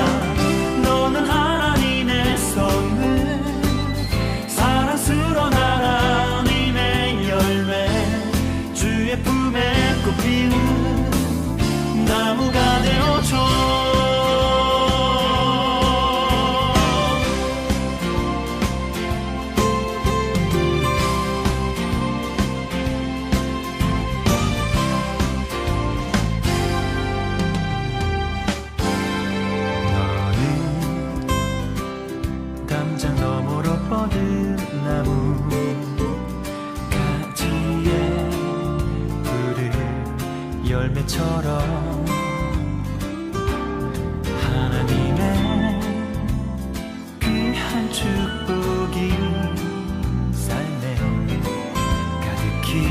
A: 너는 하나님의 선물, 사랑스러운 하나님의 열매, 주의 품에 꽃피운 나무가 되어줘.
C: 담장 너머로 뻗은 나무 가지에 푸른 열매처럼 하나님의 귀한 축복이 삶에 가득히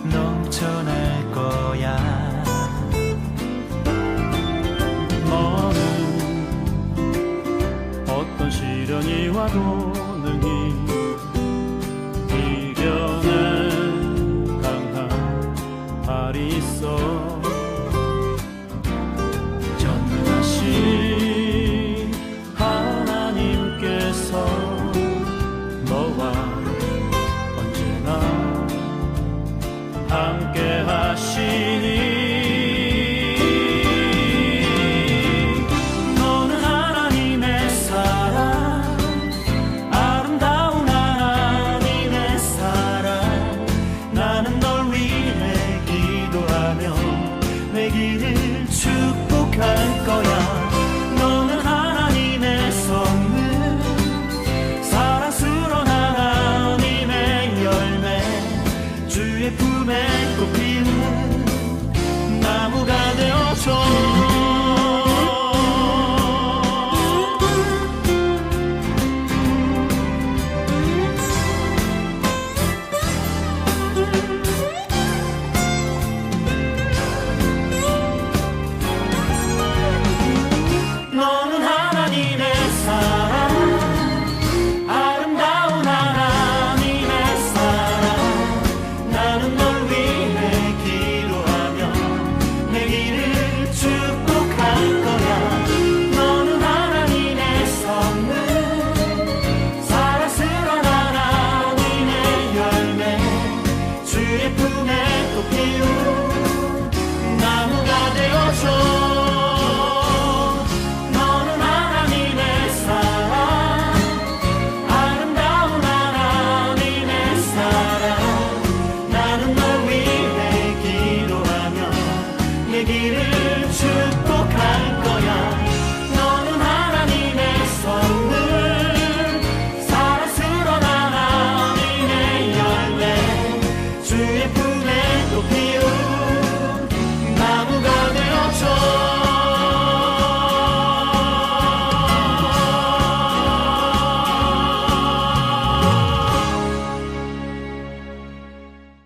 C: 넘쳐날 거야.
A: 시련이 와도 능히 이겨내 강한 발이 있어.
C: 사랑